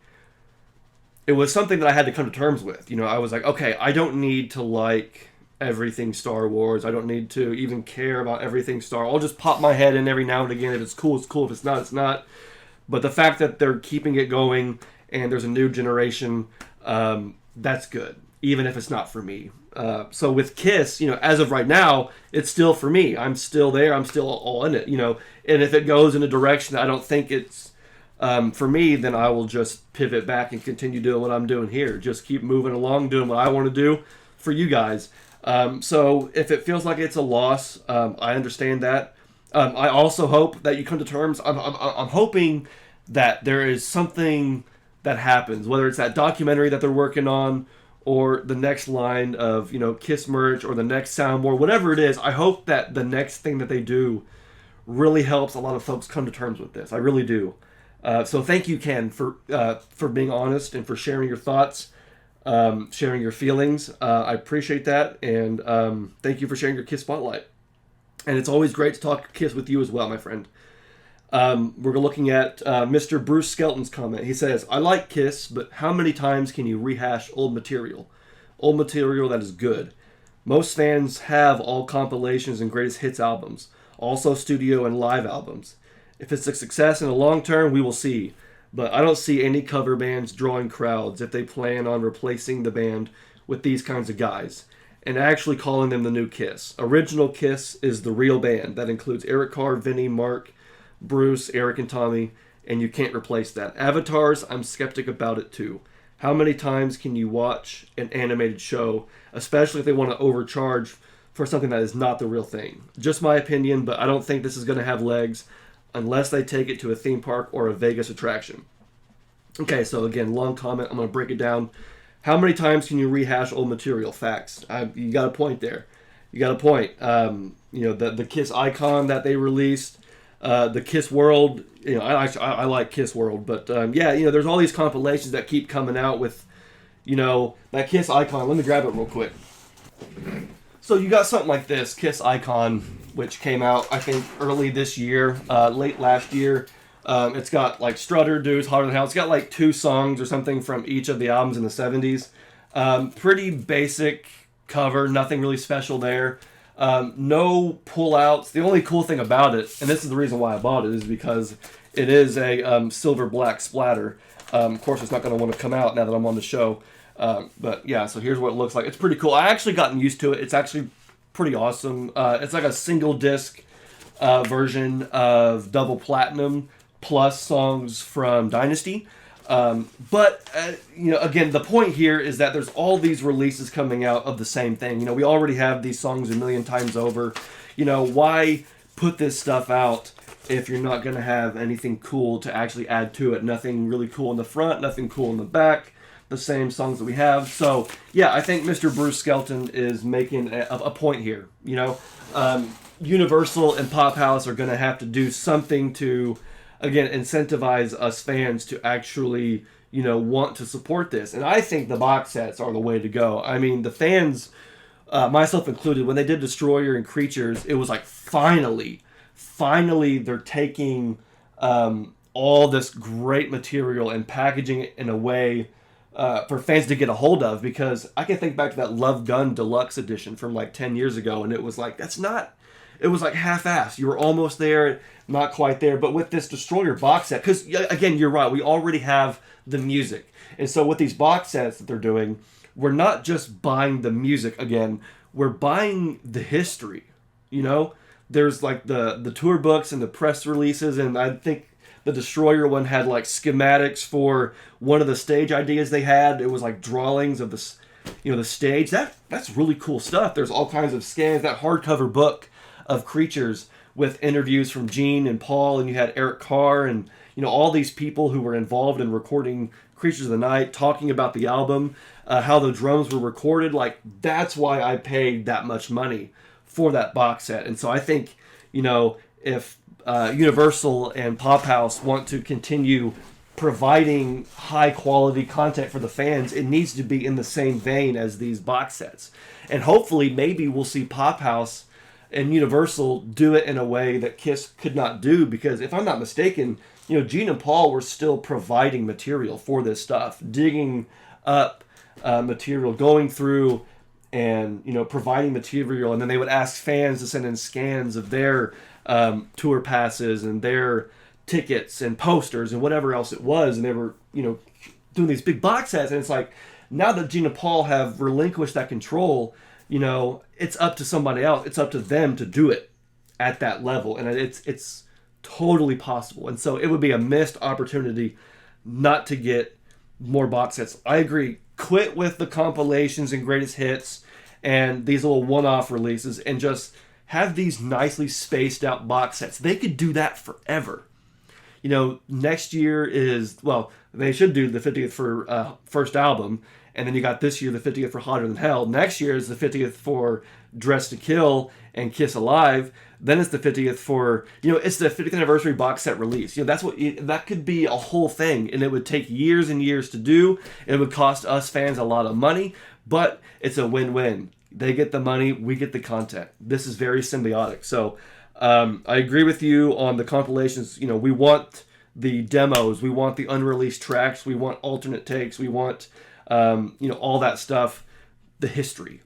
was something that I had to come to terms with. I was like, okay, I don't need to like everything Star Wars. I don't need to even care about everything Star Wars. I'll just pop my head in every now and again. If it's cool, it's cool. If it's not, it's not. But the fact that they're keeping it going and there's a new generation, that's good, even if it's not for me. So with Kiss, as of right now, it's still for me. I'm still there. I'm still all in it, And if it goes in a direction that I don't think it's for me, then I will just pivot back and continue doing what I'm doing here. Just keep moving along, doing what I want to do for you guys. So if it feels like it's a loss, I understand that. I also hope that you come to terms. I'm hoping that there is something that happens, whether it's that documentary that they're working on, or the next line of Kiss merch, or the next soundboard, whatever it is. I hope that the next thing that they do really helps a lot of folks come to terms with this. I really do. So thank you, Ken, for being honest and for sharing your thoughts, sharing your feelings. I appreciate that, and thank you for sharing your Kiss spotlight. And it's always great to talk Kiss with you as well, my friend. We're looking at Mr. Bruce Skelton's comment. He says, I like Kiss, but how many times can you rehash old material? Old material that is good. Most fans have all compilations and greatest hits albums, also studio and live albums. If it's a success in the long term, we will see. But I don't see any cover bands drawing crowds if they plan on replacing the band with these kinds of guys and actually calling them the new Kiss. Original Kiss is the real band. That includes Eric Carr, Vinny, Mark, Bruce, Eric, and Tommy, and you can't replace that. Avatars, I'm skeptic about it too. How many times can you watch an animated show, especially if they want to overcharge for something that is not the real thing? Just my opinion, but I don't think this is going to have legs unless they take it to a theme park or a Vegas attraction. Okay, so again, long comment. I'm going to break it down. How many times can you rehash old material? Facts. You got a point there. You got a point. The Kiss icon that they released, the Kiss World. I like Kiss World, but there's all these compilations that keep coming out with, that Kiss icon. Let me grab it real quick. So you got something like this, Kiss Icon, which came out, I think, early this year, late last year. It's got like Strutter, Deuce, Hotter Than Hell. It's got like 2 songs or something from each of the albums in the 70s. Pretty basic cover, nothing really special there. No pullouts. The only cool thing about it, and this is the reason why I bought it, is because it is a silver black splatter. Of course, it's not going to want to come out now that I'm on the show. But yeah, so here's what it looks like. It's pretty cool. I actually gotten used to it. It's actually pretty awesome. It's like a single disc version of Double Platinum plus songs from Dynasty. But again, the point here is that there's all these releases coming out of the same thing. We already have these songs a million times over. Why put this stuff out if you're not going to have anything cool to actually add to it? Nothing really cool in the front, nothing cool in the back. The same songs that we have. So yeah, I think Mr. Bruce Skelton is making a point here. Universal and Pop House are going to have to do something to, again, incentivize us fans to actually, want to support this. And I think the box sets are the way to go. I mean, the fans, myself included, when they did Destroyer and Creatures, it was like finally they're taking all this great material and packaging it in a way for fans to get a hold of, because I can think back to that Love Gun Deluxe edition from like 10 years ago, and it was like, it was like half-assed. You were almost there, not quite there. But with this Destroyer box set, because again, you're right, we already have the music. And so with these box sets that they're doing, we're not just buying the music again, we're buying the history. There's like the tour books and the press releases, and I think the Destroyer one had like schematics for one of the stage ideas they had. It was like drawings of the stage. That's really cool stuff. There's all kinds of scans. That hardcover book of Creatures with interviews from Gene and Paul, and you had Eric Carr and all these people who were involved in recording Creatures of the Night, talking about the album, how the drums were recorded. Like, that's why I paid that much money for that box set. And so I think if Universal and Pop House want to continue providing high quality content for the fans, it needs to be in the same vein as these box sets. And hopefully maybe we'll see Pop House and Universal do it in a way that Kiss could not do, because if I'm not mistaken, Gene and Paul were still providing material for this stuff, digging up material, going through and providing material, and then they would ask fans to send in scans of their tour passes and their tickets and posters and whatever else it was, and they were doing these big box sets. And it's like, now that Gene and Paul have relinquished that control, it's up to somebody else. It's up to them to do it at that level, and it's totally possible. And so it would be a missed opportunity not to get more box sets. I agree. Quit with the compilations and greatest hits and these little one-off releases, and just have these nicely spaced out box sets. They could do that forever. Next year is, well, they should do the 50th for first album, and then you got this year the 50th for Hotter Than Hell. Next year is the 50th for Dress to Kill and Kiss Alive. Then it's the 50th for, it's the 50th anniversary box set release. That could be a whole thing, and it would take years and years to do. It would cost us fans a lot of money, but it's a win-win. They get the money, we get the content. This is very symbiotic. So I agree with you on the compilations. We want the demos, we want the unreleased tracks, we want alternate takes, we want all that stuff, the history.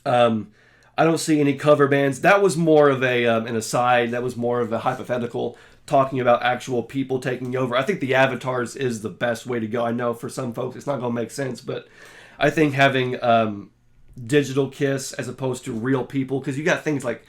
I don't see any cover bands. That was more of an aside. That was more of a hypothetical, talking about actual people taking over. I think the avatars is the best way to go. I know for some folks it's not going to make sense, but I think having digital Kiss as opposed to real people, because you got things like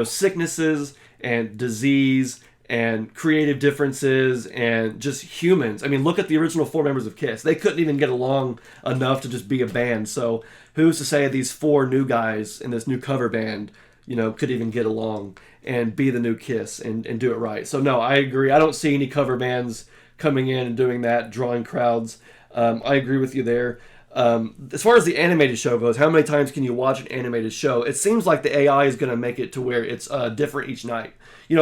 sicknesses and disease and creative differences and just humans. I mean, look at the original four members of Kiss. They couldn't even get along enough to just be a band. So who's to say these four new guys in this new cover band, could even get along and be the new Kiss and do it right? So no, I agree. I don't see any cover bands coming in and doing that, drawing crowds. I agree with you there. As far as the animated show goes, how many times can you watch an animated show? It seems like the AI is going to make it to where it's different each night.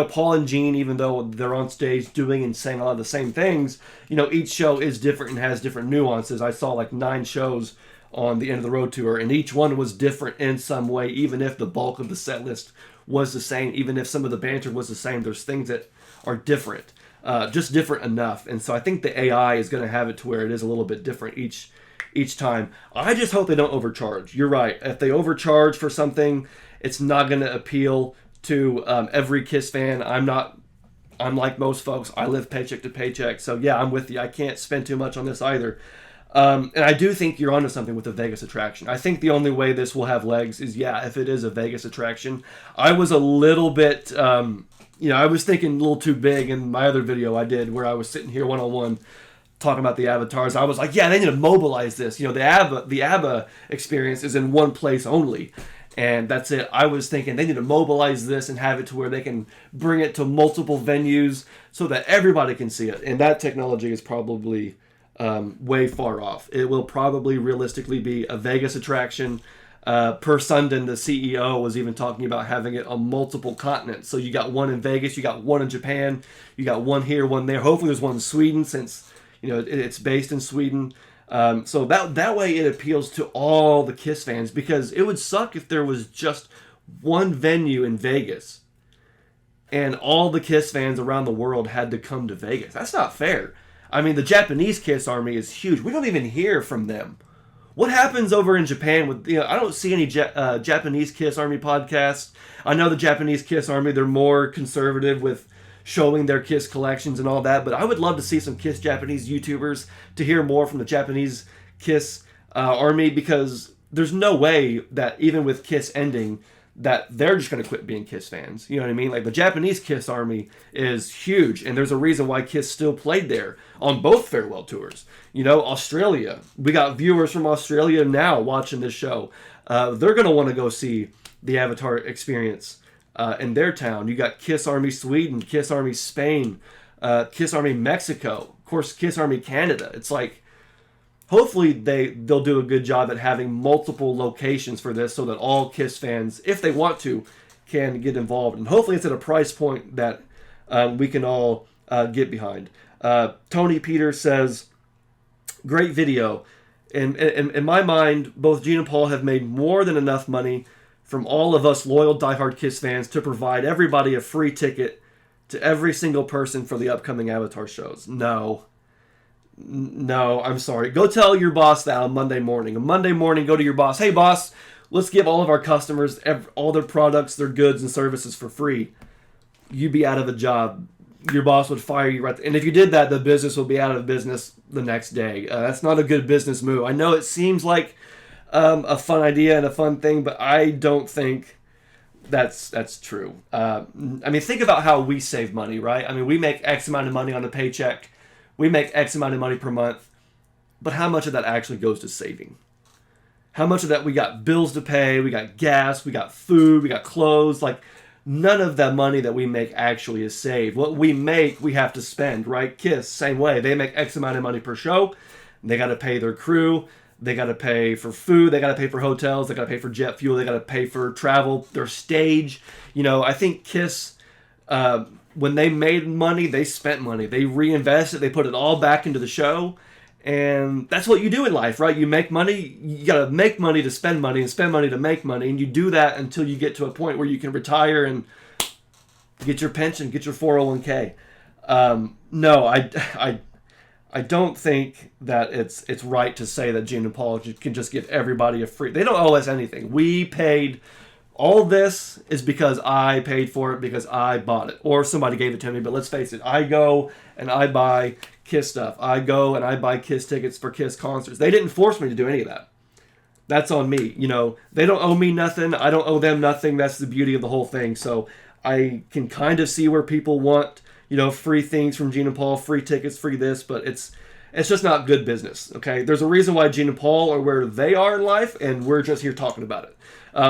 Paul and Gene, even though they're on stage doing and saying a lot of the same things, each show is different and has different nuances. I saw like 9 shows on the End of the Road tour, and each one was different in some way, even if the bulk of the set list was the same, even if some of the banter was the same. There's things that are different, just different enough. And so I think the AI is going to have it to where it is a little bit different each time. I just hope they don't overcharge. You're right. If they overcharge for something, it's not going to appeal to every Kiss fan. I'm like most folks. I live paycheck to paycheck. So yeah, I'm with you. I can't spend too much on this either. And I do think you're onto something with the Vegas attraction. I think the only way this will have legs is, if it is a Vegas attraction. I was a little bit, I was thinking a little too big in my other video I did where I was sitting here one-on-one talking about the avatars. I was like, they need to mobilize this. The ABBA experience is in one place only. And that's it. I was thinking they need to mobilize this and have it to where they can bring it to multiple venues so that everybody can see it. And that technology is probably way far off. It will probably realistically be a Vegas attraction. Per Sundin, the CEO was even talking about having it on multiple continents. So you got one in Vegas, you got one in Japan, you got one here, one there. Hopefully there's one in Sweden since it's based in Sweden. So that way it appeals to all the Kiss fans, because it would suck if there was just one venue in Vegas and all the Kiss fans around the world had to come to Vegas. That's not fair. I mean, the Japanese Kiss Army is huge. We don't even hear from them. What happens over in Japan with, I don't see any Japanese Kiss Army podcasts. I know the Japanese Kiss Army, they're more conservative with showing their Kiss collections and all that, but I would love to see some Kiss Japanese YouTubers to hear more from the Japanese Kiss Army, because there's no way that even with Kiss ending that they're just going to quit being Kiss fans. You know what I mean? Like, the Japanese Kiss Army is huge, and there's a reason why Kiss still played there on both farewell tours. Australia, we got viewers from Australia now watching this show. They're going to want to go see the Avatar experience in their town. You got Kiss Army Sweden, Kiss Army Spain, Kiss Army Mexico, of course Kiss Army Canada. It's like, hopefully they'll do a good job at having multiple locations for this so that all Kiss fans, if they want to, can get involved. And hopefully it's at a price point that we can all get behind. Tony Peters says, great video. In my mind, both Gene and Paul have made more than enough money from all of us loyal diehard Kiss fans to provide everybody a free ticket to every single person for the upcoming Avatar shows. No, I'm sorry. Go tell your boss that on Monday morning. On Monday morning, go to your boss. Hey, boss, let's give all of our customers all their products, their goods, and services for free. You'd be out of a job. Your boss would fire you right there. And if you did that, the business would be out of business the next day. That's not a good business move. I know it seems like a fun idea and a fun thing, but I don't think that's true. I mean, think about how we save money, right? I mean, we make X amount of money on a paycheck. We make X amount of money per month. But how much of that actually goes to saving? How much of that, we got bills to pay, we got gas, we got food, we got clothes. Like, none of that money that we make actually is saved. What we make, we have to spend, right? Kiss, same way. They make X amount of money per show. They got to pay their crew. They got to pay for food. They got to pay for hotels. They got to pay for jet fuel. They got to pay for travel, their stage. I think Kiss, when they made money, they spent money. They reinvested. They put it all back into the show. And that's what you do in life, right? You make money. You got to make money to spend money and spend money to make money. And you do that until you get to a point where you can retire and get your pension, get your 401k. No, I don't think that it's right to say that Gene and Paul can just give everybody a free. They don't owe us anything. We paid. All this is because I paid for it, because I bought it, or somebody gave it to me. But let's face it, I go and I buy Kiss stuff. I go and I buy Kiss tickets for Kiss concerts. They didn't force me to do any of that. That's on me. They don't owe me nothing. I don't owe them nothing. That's the beauty of the whole thing. So I can kind of see where people want, free things from Gene and Paul, free tickets, free this, but it's just not good business, okay? There's a reason why Gene and Paul are where they are in life, and we're just here talking about it.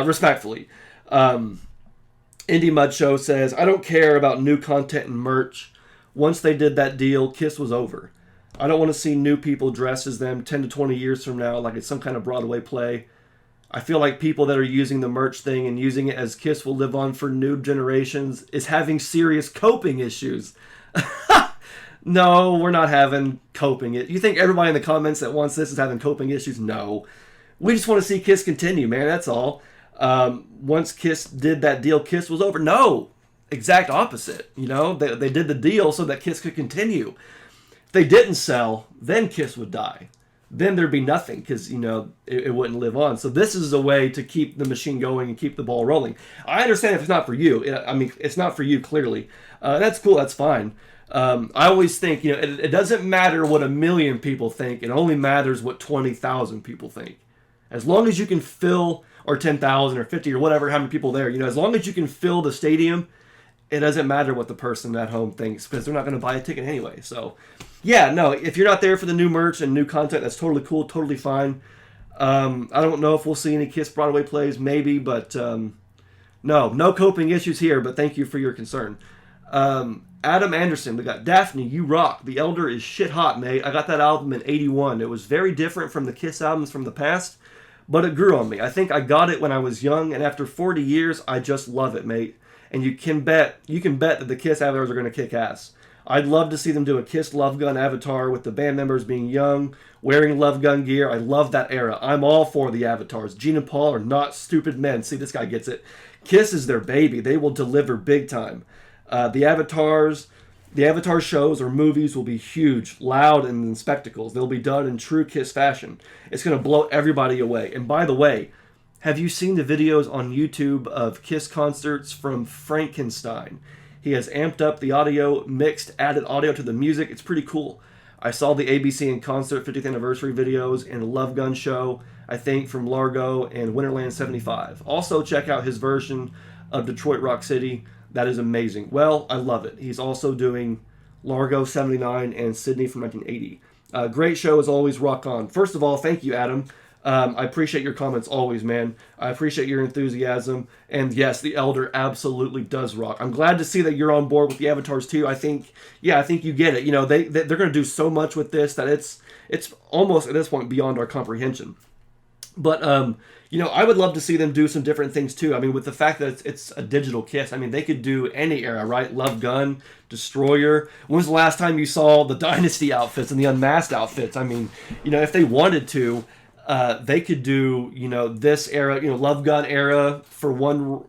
Respectfully. Indie Mud Show says, I don't care about new content and merch. Once they did that deal, Kiss was over. I don't want to see new people dressed as them 10 to 20 years from now like it's some kind of Broadway play. I feel like people that are using the merch thing and using it as Kiss will live on for new generations is having serious coping issues. No, we're not having coping. You think everybody in the comments that wants this is having coping issues? No. We just want to see Kiss continue, man. That's all. Once Kiss did that deal, Kiss was over. No, exact opposite. They did the deal so that Kiss could continue. If they didn't sell, then Kiss would die. Then there'd be nothing because, it wouldn't live on. So this is a way to keep the machine going and keep the ball rolling. I understand if it's not for you. It's not for you, clearly. That's cool. That's fine. I always think, it doesn't matter what 1,000,000 people think. It only matters what 20,000 people think. As long as you can fill, or 10,000 or 50 or whatever, how many people there, as long as you can fill the stadium, it doesn't matter what the person at home thinks because they're not going to buy a ticket anyway. So, yeah, no, if you're not there for the new merch and new content, that's totally cool, totally fine. I don't know if we'll see any Kiss Broadway plays, maybe, but no coping issues here, but thank you for your concern. Adam Anderson, we got Daphne, you rock. The Elder is shit hot, mate. I got that album in 81. It was very different from the Kiss albums from the past, but it grew on me. I think I got it when I was young, and after 40 years, I just love it, mate. And you can bet that the Kiss avatars are going to kick ass. I'd love to see them do a Kiss Love Gun avatar with the band members being young, wearing Love Gun gear. I love that era. I'm all for the avatars. Gene and Paul are not stupid men. See, this guy gets it. Kiss is their baby. They will deliver big time. The Avatar shows or movies will be huge, loud, and in spectacles. They'll be done in true Kiss fashion. It's going to blow everybody away. And by the way, have you seen the videos on YouTube of Kiss concerts from Frankenstein? He has amped up the audio, added audio to the music. It's pretty cool. I saw the ABC in Concert 50th anniversary videos and Love Gun show, I think, from Largo and Winterland 75. Also, check out his version of Detroit Rock City. That is amazing. Well, I love it. He's also doing Largo 79 and Sydney from 1980. Great show as always. Rock on. First of all, thank you, Adam. I appreciate your comments always, man. I appreciate your enthusiasm. And yes, the Elder absolutely does rock. I'm glad to see that you're on board with the avatars too. I think you get it. They're going to do so much with this that it's almost at this point beyond our comprehension. But I would love to see them do some different things too. I mean, with the fact that it's a digital Kiss, I mean, they could do any era, right? Love Gun, Destroyer. When was the last time you saw the Dynasty outfits and the Unmasked outfits? I mean, if they wanted to, they could do, this era, Love Gun era for one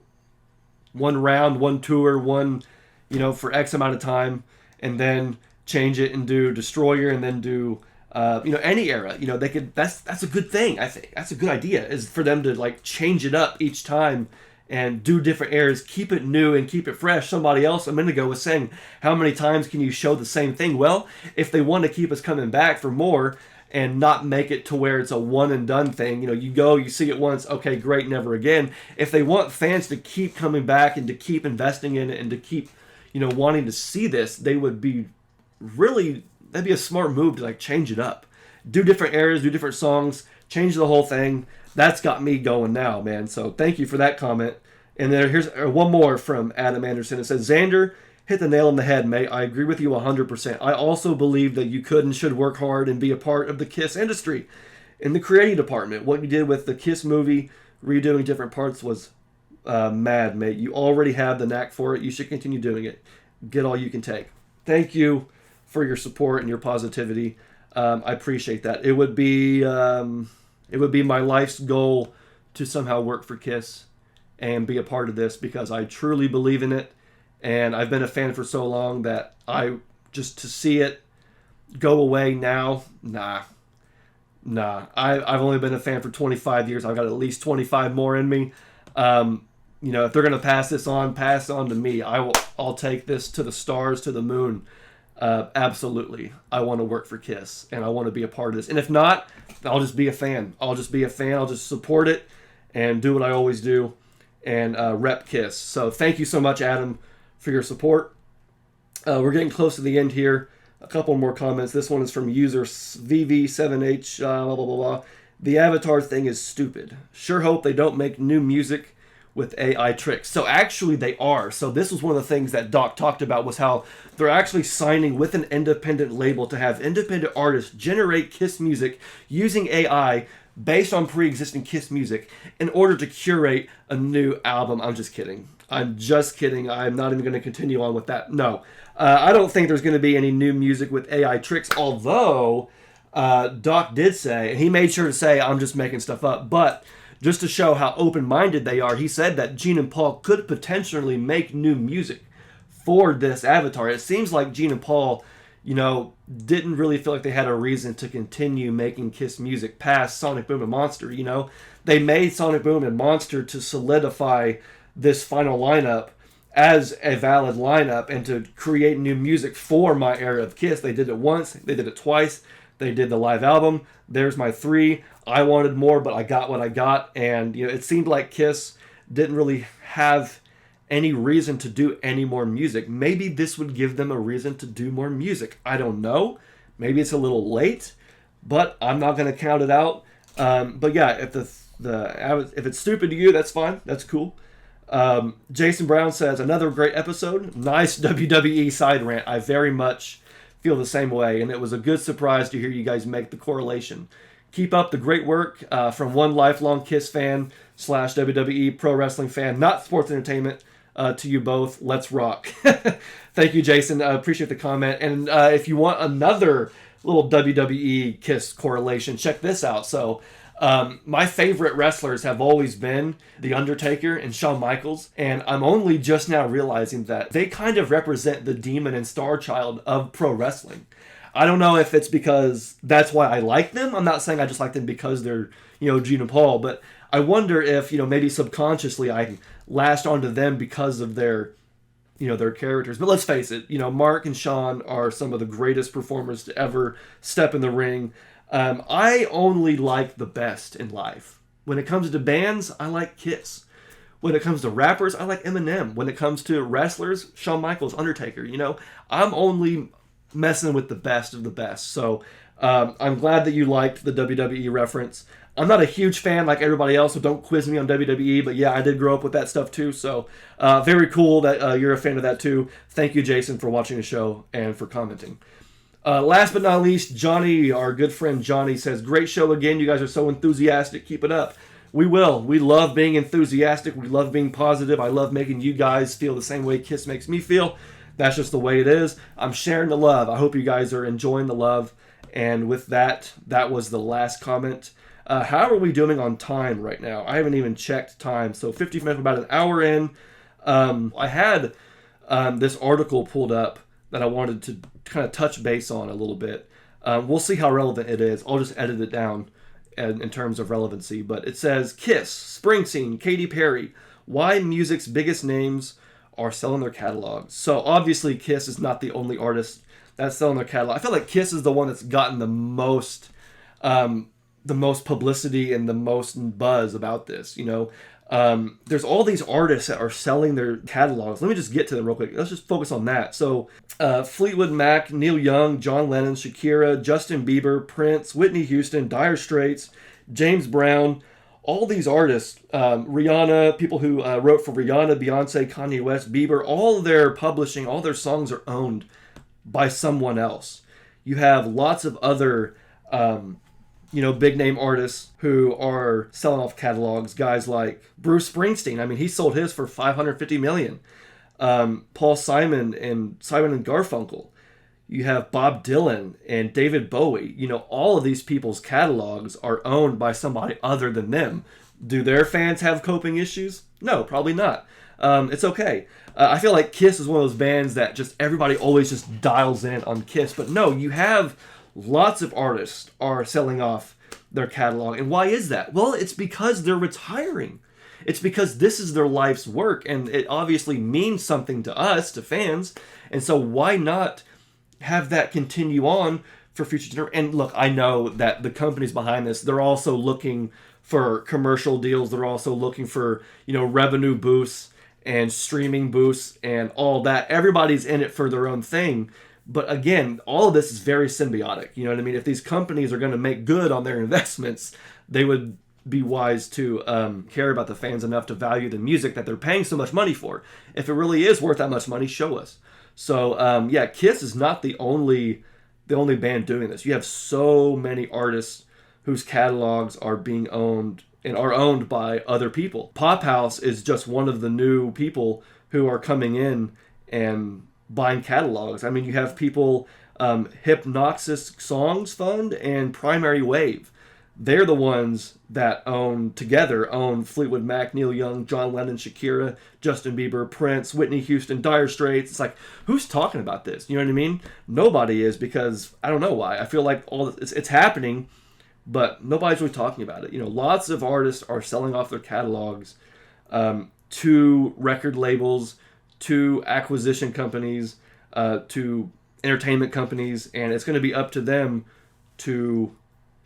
round, one tour, for X amount of time, and then change it and do Destroyer and then do, any era. They could. That's a good thing. I think that's a good idea. Is for them to change it up each time and do different eras, keep it new and keep it fresh. Somebody else a minute ago was saying, how many times can you show the same thing? Well, if they want to keep us coming back for more and not make it to where it's a one and done thing, you go, you see it once, okay, great, never again. If they want fans to keep coming back and to keep investing in it and to keep, wanting to see this, they would be really. That'd be a smart move to change it up, do different eras, do different songs, change the whole thing. That's got me going now, man. So thank you for that comment. And then here's one more from Adam Anderson. It says, Xander hit the nail on the head, mate. I agree with you 100%. I also believe that you could and should work hard and be a part of the Kiss industry. In the creative department, what you did with the Kiss movie, redoing different parts was mad, mate. You already have the knack for it. You should continue doing it. Get all you can take. Thank you for your support and your positivity. I appreciate that. It would be my life's goal to somehow work for Kiss and be a part of this because I truly believe in it, and I've been a fan for so long that to see it go away now, nah. I've only been a fan for 25 years. I've got at least 25 more in me. If they're gonna pass it on to me. I'll take this to the stars, to the moon. Absolutely. I want to work for Kiss and I want to be a part of this. And if not, I'll just be a fan. I'll just support it and do what I always do and rep Kiss. So thank you so much, Adam, for your support. We're getting close to the end here. A couple more comments. This one is from user VV7H, blah, blah, blah, blah. The Avatar thing is stupid. Sure hope they don't make new music with AI tricks. So actually they are. So this was one of the things that Doc talked about was how they're actually signing with an independent label to have independent artists generate Kiss music using AI based on pre-existing Kiss music in order to curate a new album. I'm just kidding. I'm not even going to continue on with that. No. I don't think there's going to be any new music with AI tricks, although Doc did say, and he made sure to say, I'm just making stuff up, but just to show how open-minded they are, he said that Gene and Paul could potentially make new music for this Avatar. It seems like Gene and Paul, didn't really feel like they had a reason to continue making Kiss music past Sonic Boom and Monster. They made Sonic Boom and Monster to solidify this final lineup as a valid lineup and to create new music for my era of Kiss. They did it once, they did it twice, they did the live album. There's my 3. I wanted more, but I got what I got, and it seemed like Kiss didn't really have any reason to do any more music. Maybe this would give them a reason to do more music. I don't know. Maybe it's a little late, but I'm not going to count it out. But yeah, if if it's stupid to you, that's fine. That's cool. Jason Brown says, another great episode. Nice WWE side rant. I very much feel the same way, and it was a good surprise to hear you guys make the correlation. Keep up the great work from one lifelong Kiss fan / WWE pro wrestling fan, not sports entertainment, to you both. Let's rock. Thank you, Jason. I appreciate the comment. And if you want another little WWE Kiss correlation, check this out. So my favorite wrestlers have always been The Undertaker and Shawn Michaels, and I'm only just now realizing that they kind of represent the demon and star child of pro wrestling. I don't know if it's because that's why I like them. I'm not saying I just like them because they're, Gene and Paul, but I wonder if, maybe subconsciously I lashed onto them because of their characters. But let's face it, Mark and Shawn are some of the greatest performers to ever step in the ring. I only like the best in life. When it comes to bands, I like Kiss. When it comes to rappers, I like Eminem. When it comes to wrestlers, Shawn Michaels, Undertaker. I'm only messing with the best of the best. So I'm glad that you liked the WWE reference. I'm not a huge fan like everybody else, so don't quiz me on WWE, but yeah, I did grow up with that stuff too, so very cool that you're a fan of that too. Thank you, Jason, for watching the show and for commenting. Last but not least, Johnny, our good friend Johnny, says, great show again. You guys are so enthusiastic. Keep it up. We will. We love being enthusiastic. We love being positive. I love making you guys feel the same way Kiss makes me feel. That's just the way it is. I'm sharing the love. I hope you guys are enjoying the love. And with that, that was the last comment. How are we doing on time right now? I haven't even checked time. So 50 minutes, about an hour in. I had this article pulled up that I wanted to kind of touch base on a little bit. We'll see how relevant it is. I'll just edit it down in terms of relevancy. But it says, Kiss, Springsteen, Katy Perry, why music's biggest names are selling their catalogs. So obviously Kiss is not the only artist that's selling their catalog. I feel like Kiss is the one that's gotten the most publicity and the most buzz about this. There's all these artists that are selling their catalogs. Let me just get to them real quick. Let's just focus on that. So Fleetwood Mac, Neil Young, John Lennon, Shakira, Justin Bieber, Prince, Whitney Houston, Dire Straits, James Brown, all these artists, Rihanna, people who wrote for Rihanna, Beyonce, Kanye West, Bieber, all their publishing, all their songs are owned by someone else. You have lots of other big name artists who are selling off catalogs. Guys like Bruce Springsteen. I mean, he sold his for $550 million. Paul Simon and Garfunkel. You have Bob Dylan and David Bowie. All of these people's catalogs are owned by somebody other than them. Do their fans have coping issues? No, probably not. It's okay. I feel like Kiss is one of those bands that just everybody always just dials in on Kiss. But no, you have lots of artists are selling off their catalog. And why is that? Well, it's because they're retiring. It's because this is their life's work. And it obviously means something to us, to fans. And so why not have that continue on for future generations? And look, I know that the companies behind this, they're also looking for commercial deals. They're also looking for, revenue boosts and streaming boosts and all that. Everybody's in it for their own thing. But again, all of this is very symbiotic. You know what I mean? If these companies are going to make good on their investments, they would be wise to care about the fans enough to value the music that they're paying so much money for. If it really is worth that much money, show us. So Kiss is not the only band doing this. You have so many artists whose catalogs are being owned and are owned by other people. Pop House is just one of the new people who are coming in and buying catalogs. I mean, you have people, Hypnosis Songs Fund and Primary Wave. They're the ones that own Fleetwood Mac, Neil Young, John Lennon, Shakira, Justin Bieber, Prince, Whitney Houston, Dire Straits. It's like, who's talking about this? You know what I mean? Nobody is, because I don't know why. I feel like it's happening, but nobody's really talking about it. Lots of artists are selling off their catalogs to record labels, to acquisition companies, to entertainment companies, and it's going to be up to them to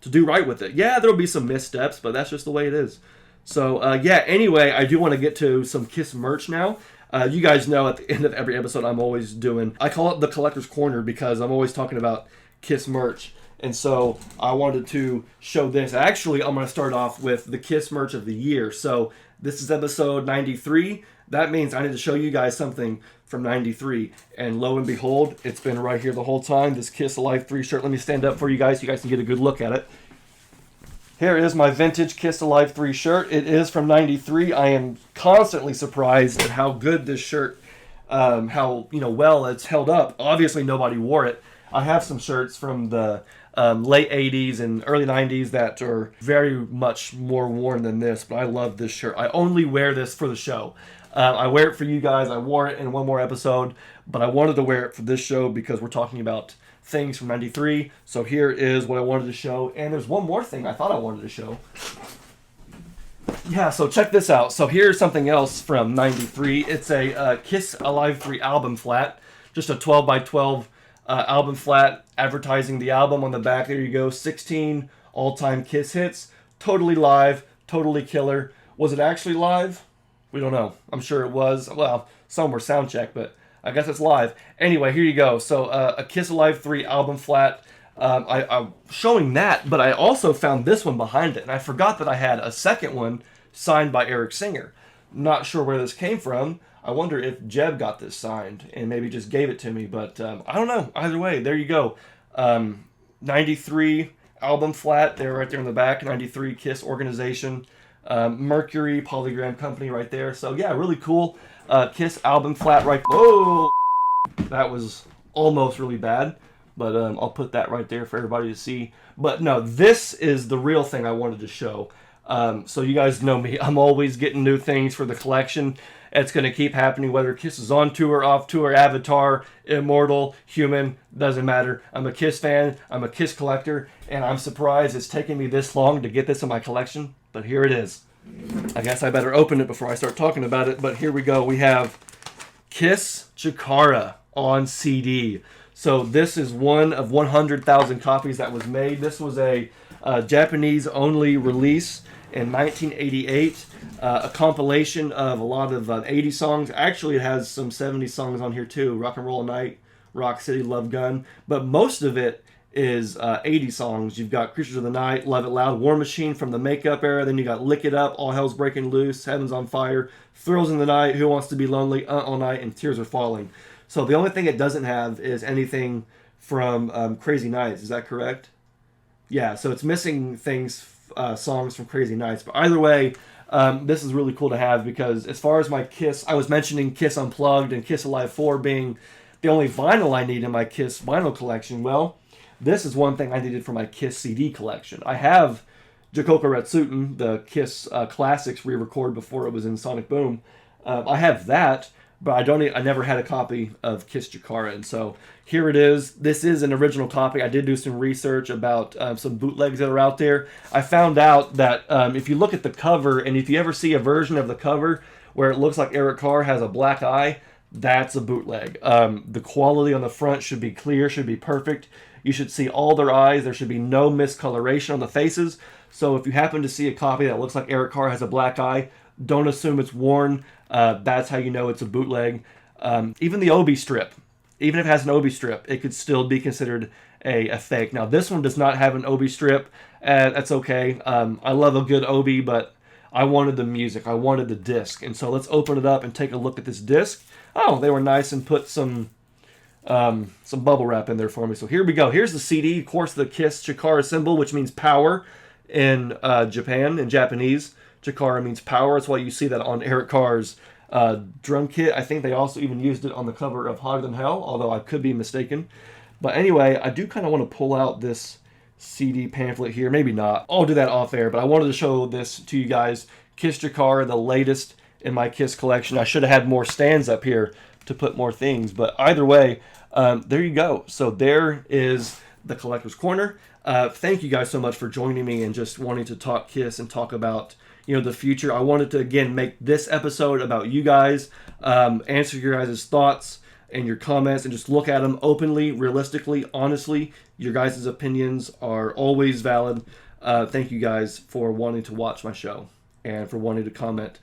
do right with it. Yeah, there'll be some missteps, but that's just the way it is. So, anyway, I do want to get to some Kiss merch now. You guys know at the end of every episode I call it the Collector's Corner because I'm always talking about Kiss merch. And so I wanted to show this. Actually, I'm going to start off with the Kiss merch of the year. So this is episode 93. That means I need to show you guys something from 93. And lo and behold, it's been right here the whole time. This Kiss Alive 3 shirt. Let me stand up for you guys so you guys can get a good look at it. Here is my vintage Kiss Alive 3 shirt. It is from 93. I am constantly surprised at how good this shirt, how well it's held up. Obviously, nobody wore it. I have some shirts from the late 80s and early 90s that are very much more worn than this, but I love this shirt. I only wear this for the show. I wear it for you guys. I wore it in one more episode, but I wanted to wear it for this show because we're talking about things from 93. So here is what I wanted to show. And there's one more thing I thought I wanted to show. Yeah, so check this out. So here's something else from 93. It's a Kiss Alive 3 album flat. Just a 12 by 12 album flat advertising the album on the back. There you go. 16 all-time Kiss hits. Totally live. Totally killer. Was it actually live? We don't know. I'm sure it was. Well, some were sound check, but I guess it's live. Anyway, here you go. So a Kiss Alive 3 album flat. I'm showing that, but I also found this one behind it. And I forgot that I had a second one signed by Eric Singer. Not sure where this came from. I wonder if Jeb got this signed and maybe just gave it to me. But I don't know. Either way, there you go. 93 album flat. They're right there in the back. 93 Kiss organization. Mercury Polygram Company right there. So yeah, really cool. Kiss album flat right. Whoa, that was almost really bad, but I'll put that right there for everybody to see. But no, this is the real thing I wanted to show. So you guys know me. I'm always getting new things for the collection. It's going to keep happening whether Kiss is on tour, off tour, Avatar, Immortal, Human, doesn't matter. I'm a Kiss fan. I'm a Kiss collector, and I'm surprised it's taken me this long to get this in my collection, but here it is. I guess I better open it before I start talking about it, but here we go. We have Kiss Chikara on CD. So this is one of 100,000 copies that was made. This was a Japanese-only release in 1988, a compilation of a lot of 80 songs. Actually, it has some 70 songs on here too. Rock and Roll Night, Rock City, Love Gun. But most of it is 80 songs. You've got Creatures of the Night, Love It Loud, War Machine from the Makeup era. Then you got Lick It Up, All Hell's Breaking Loose, Heaven's on Fire, Thrills in the Night, Who Wants to Be Lonely, All Night, and Tears Are Falling. So the only thing it doesn't have is anything from Crazy Nights. Is that correct? Yeah, so it's missing songs from Crazy Nights. But either way, this is really cool to have because as far as my Kiss, I was mentioning Kiss Unplugged and Kiss Alive 4 being the only vinyl I need in my Kiss vinyl collection. Well, this is one thing I needed for my Kiss CD collection. I have Jacopa Retsuten, the Kiss Classics re-record before it was in Sonic Boom. I have that, but I never had a copy of Kiss Chikara, and so here it is. This is an original copy. I did do some research about some bootlegs that are out there. I found out that if you look at the cover, and if you ever see a version of the cover where it looks like Eric Carr has a black eye, that's a bootleg. The quality on the front should be clear, should be perfect. You should see all their eyes. There should be no miscoloration on the faces. So if you happen to see a copy that looks like Eric Carr has a black eye, don't assume it's worn. That's how you know it's a bootleg. Even the Obi strip, even if it has an Obi strip, it could still be considered a fake. Now this one does not have an Obi strip. That's okay. I love a good Obi, but I wanted the music. I wanted the disc. And so let's open it up and take a look at this disc. Oh, they were nice and put some bubble wrap in there for me. So here we go. Here's the CD. Of course, the Kiss Chikara symbol, which means power in Japan. In Japanese, Chikara means power. That's why you see that on Eric Carr's drum kit. I think they also even used it on the cover of Hotter Than Hell, although I could be mistaken. But anyway, I do kind of want to pull out this CD pamphlet here. Maybe not. I'll do that off air, but I wanted to show this to you guys. Kiss Chikara, the latest in my Kiss collection. I should have had more stands up here to put more things, but either way, there you go. So there is the Collector's Corner. Thank you guys so much for joining me and just wanting to talk Kiss and talk about the future. I wanted to, again, make this episode about you guys, answer your guys' thoughts and your comments, and just look at them openly, realistically, honestly. Your guys' opinions are always valid. Thank you guys for wanting to watch my show and for wanting to comment.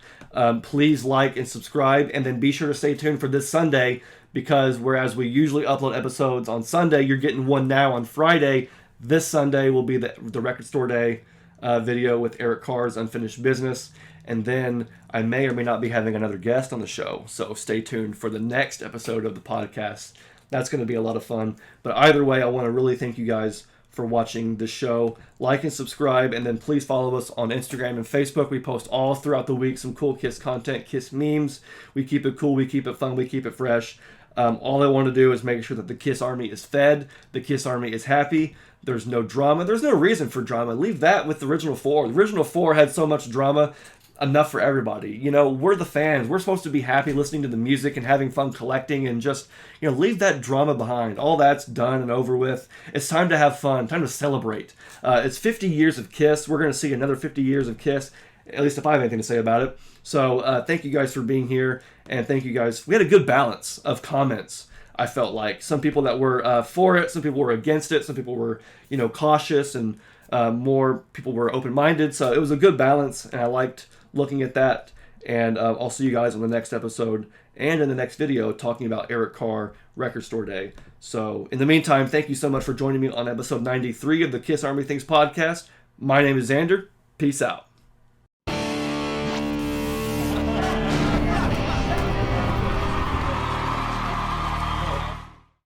Please like and subscribe, and then be sure to stay tuned for this Sunday, because whereas we usually upload episodes on Sunday, you're getting one now on Friday. This Sunday will be the Record Store Day video with Eric Carr's Unfinished Business. And then I may or may not be having another guest on the show, so stay tuned for the next episode of the podcast. That's going to be a lot of fun. But either way, I want to really thank you guys for watching the show. Like and subscribe, and then please follow us on Instagram and Facebook. We post all throughout the week some cool Kiss content, Kiss memes. We keep it cool, we keep it fun, we keep it fresh. All I want to do is make sure that the Kiss Army is fed, the Kiss Army is happy. There's no drama. There's no reason for drama. Leave that with the original four. The original four had so much drama. Enough for everybody. We're the fans. We're supposed to be happy listening to the music and having fun collecting, and just, leave that drama behind. All that's done and over with. It's time to have fun, time to celebrate. It's 50 years of Kiss. We're going to see another 50 years of Kiss, at least if I have anything to say about it. So thank you guys for being here, and thank you guys. We had a good balance of comments. I felt like some people that were for it, some people were against it, some people were, cautious, and more people were open-minded. So it was a good balance, and I liked looking at that. And I'll see you guys on the next episode and in the next video talking about Eric Carr Record Store Day. So in the meantime, thank you so much for joining me on episode 93 of the Kiss Army Things podcast. My name is Xander. Peace out.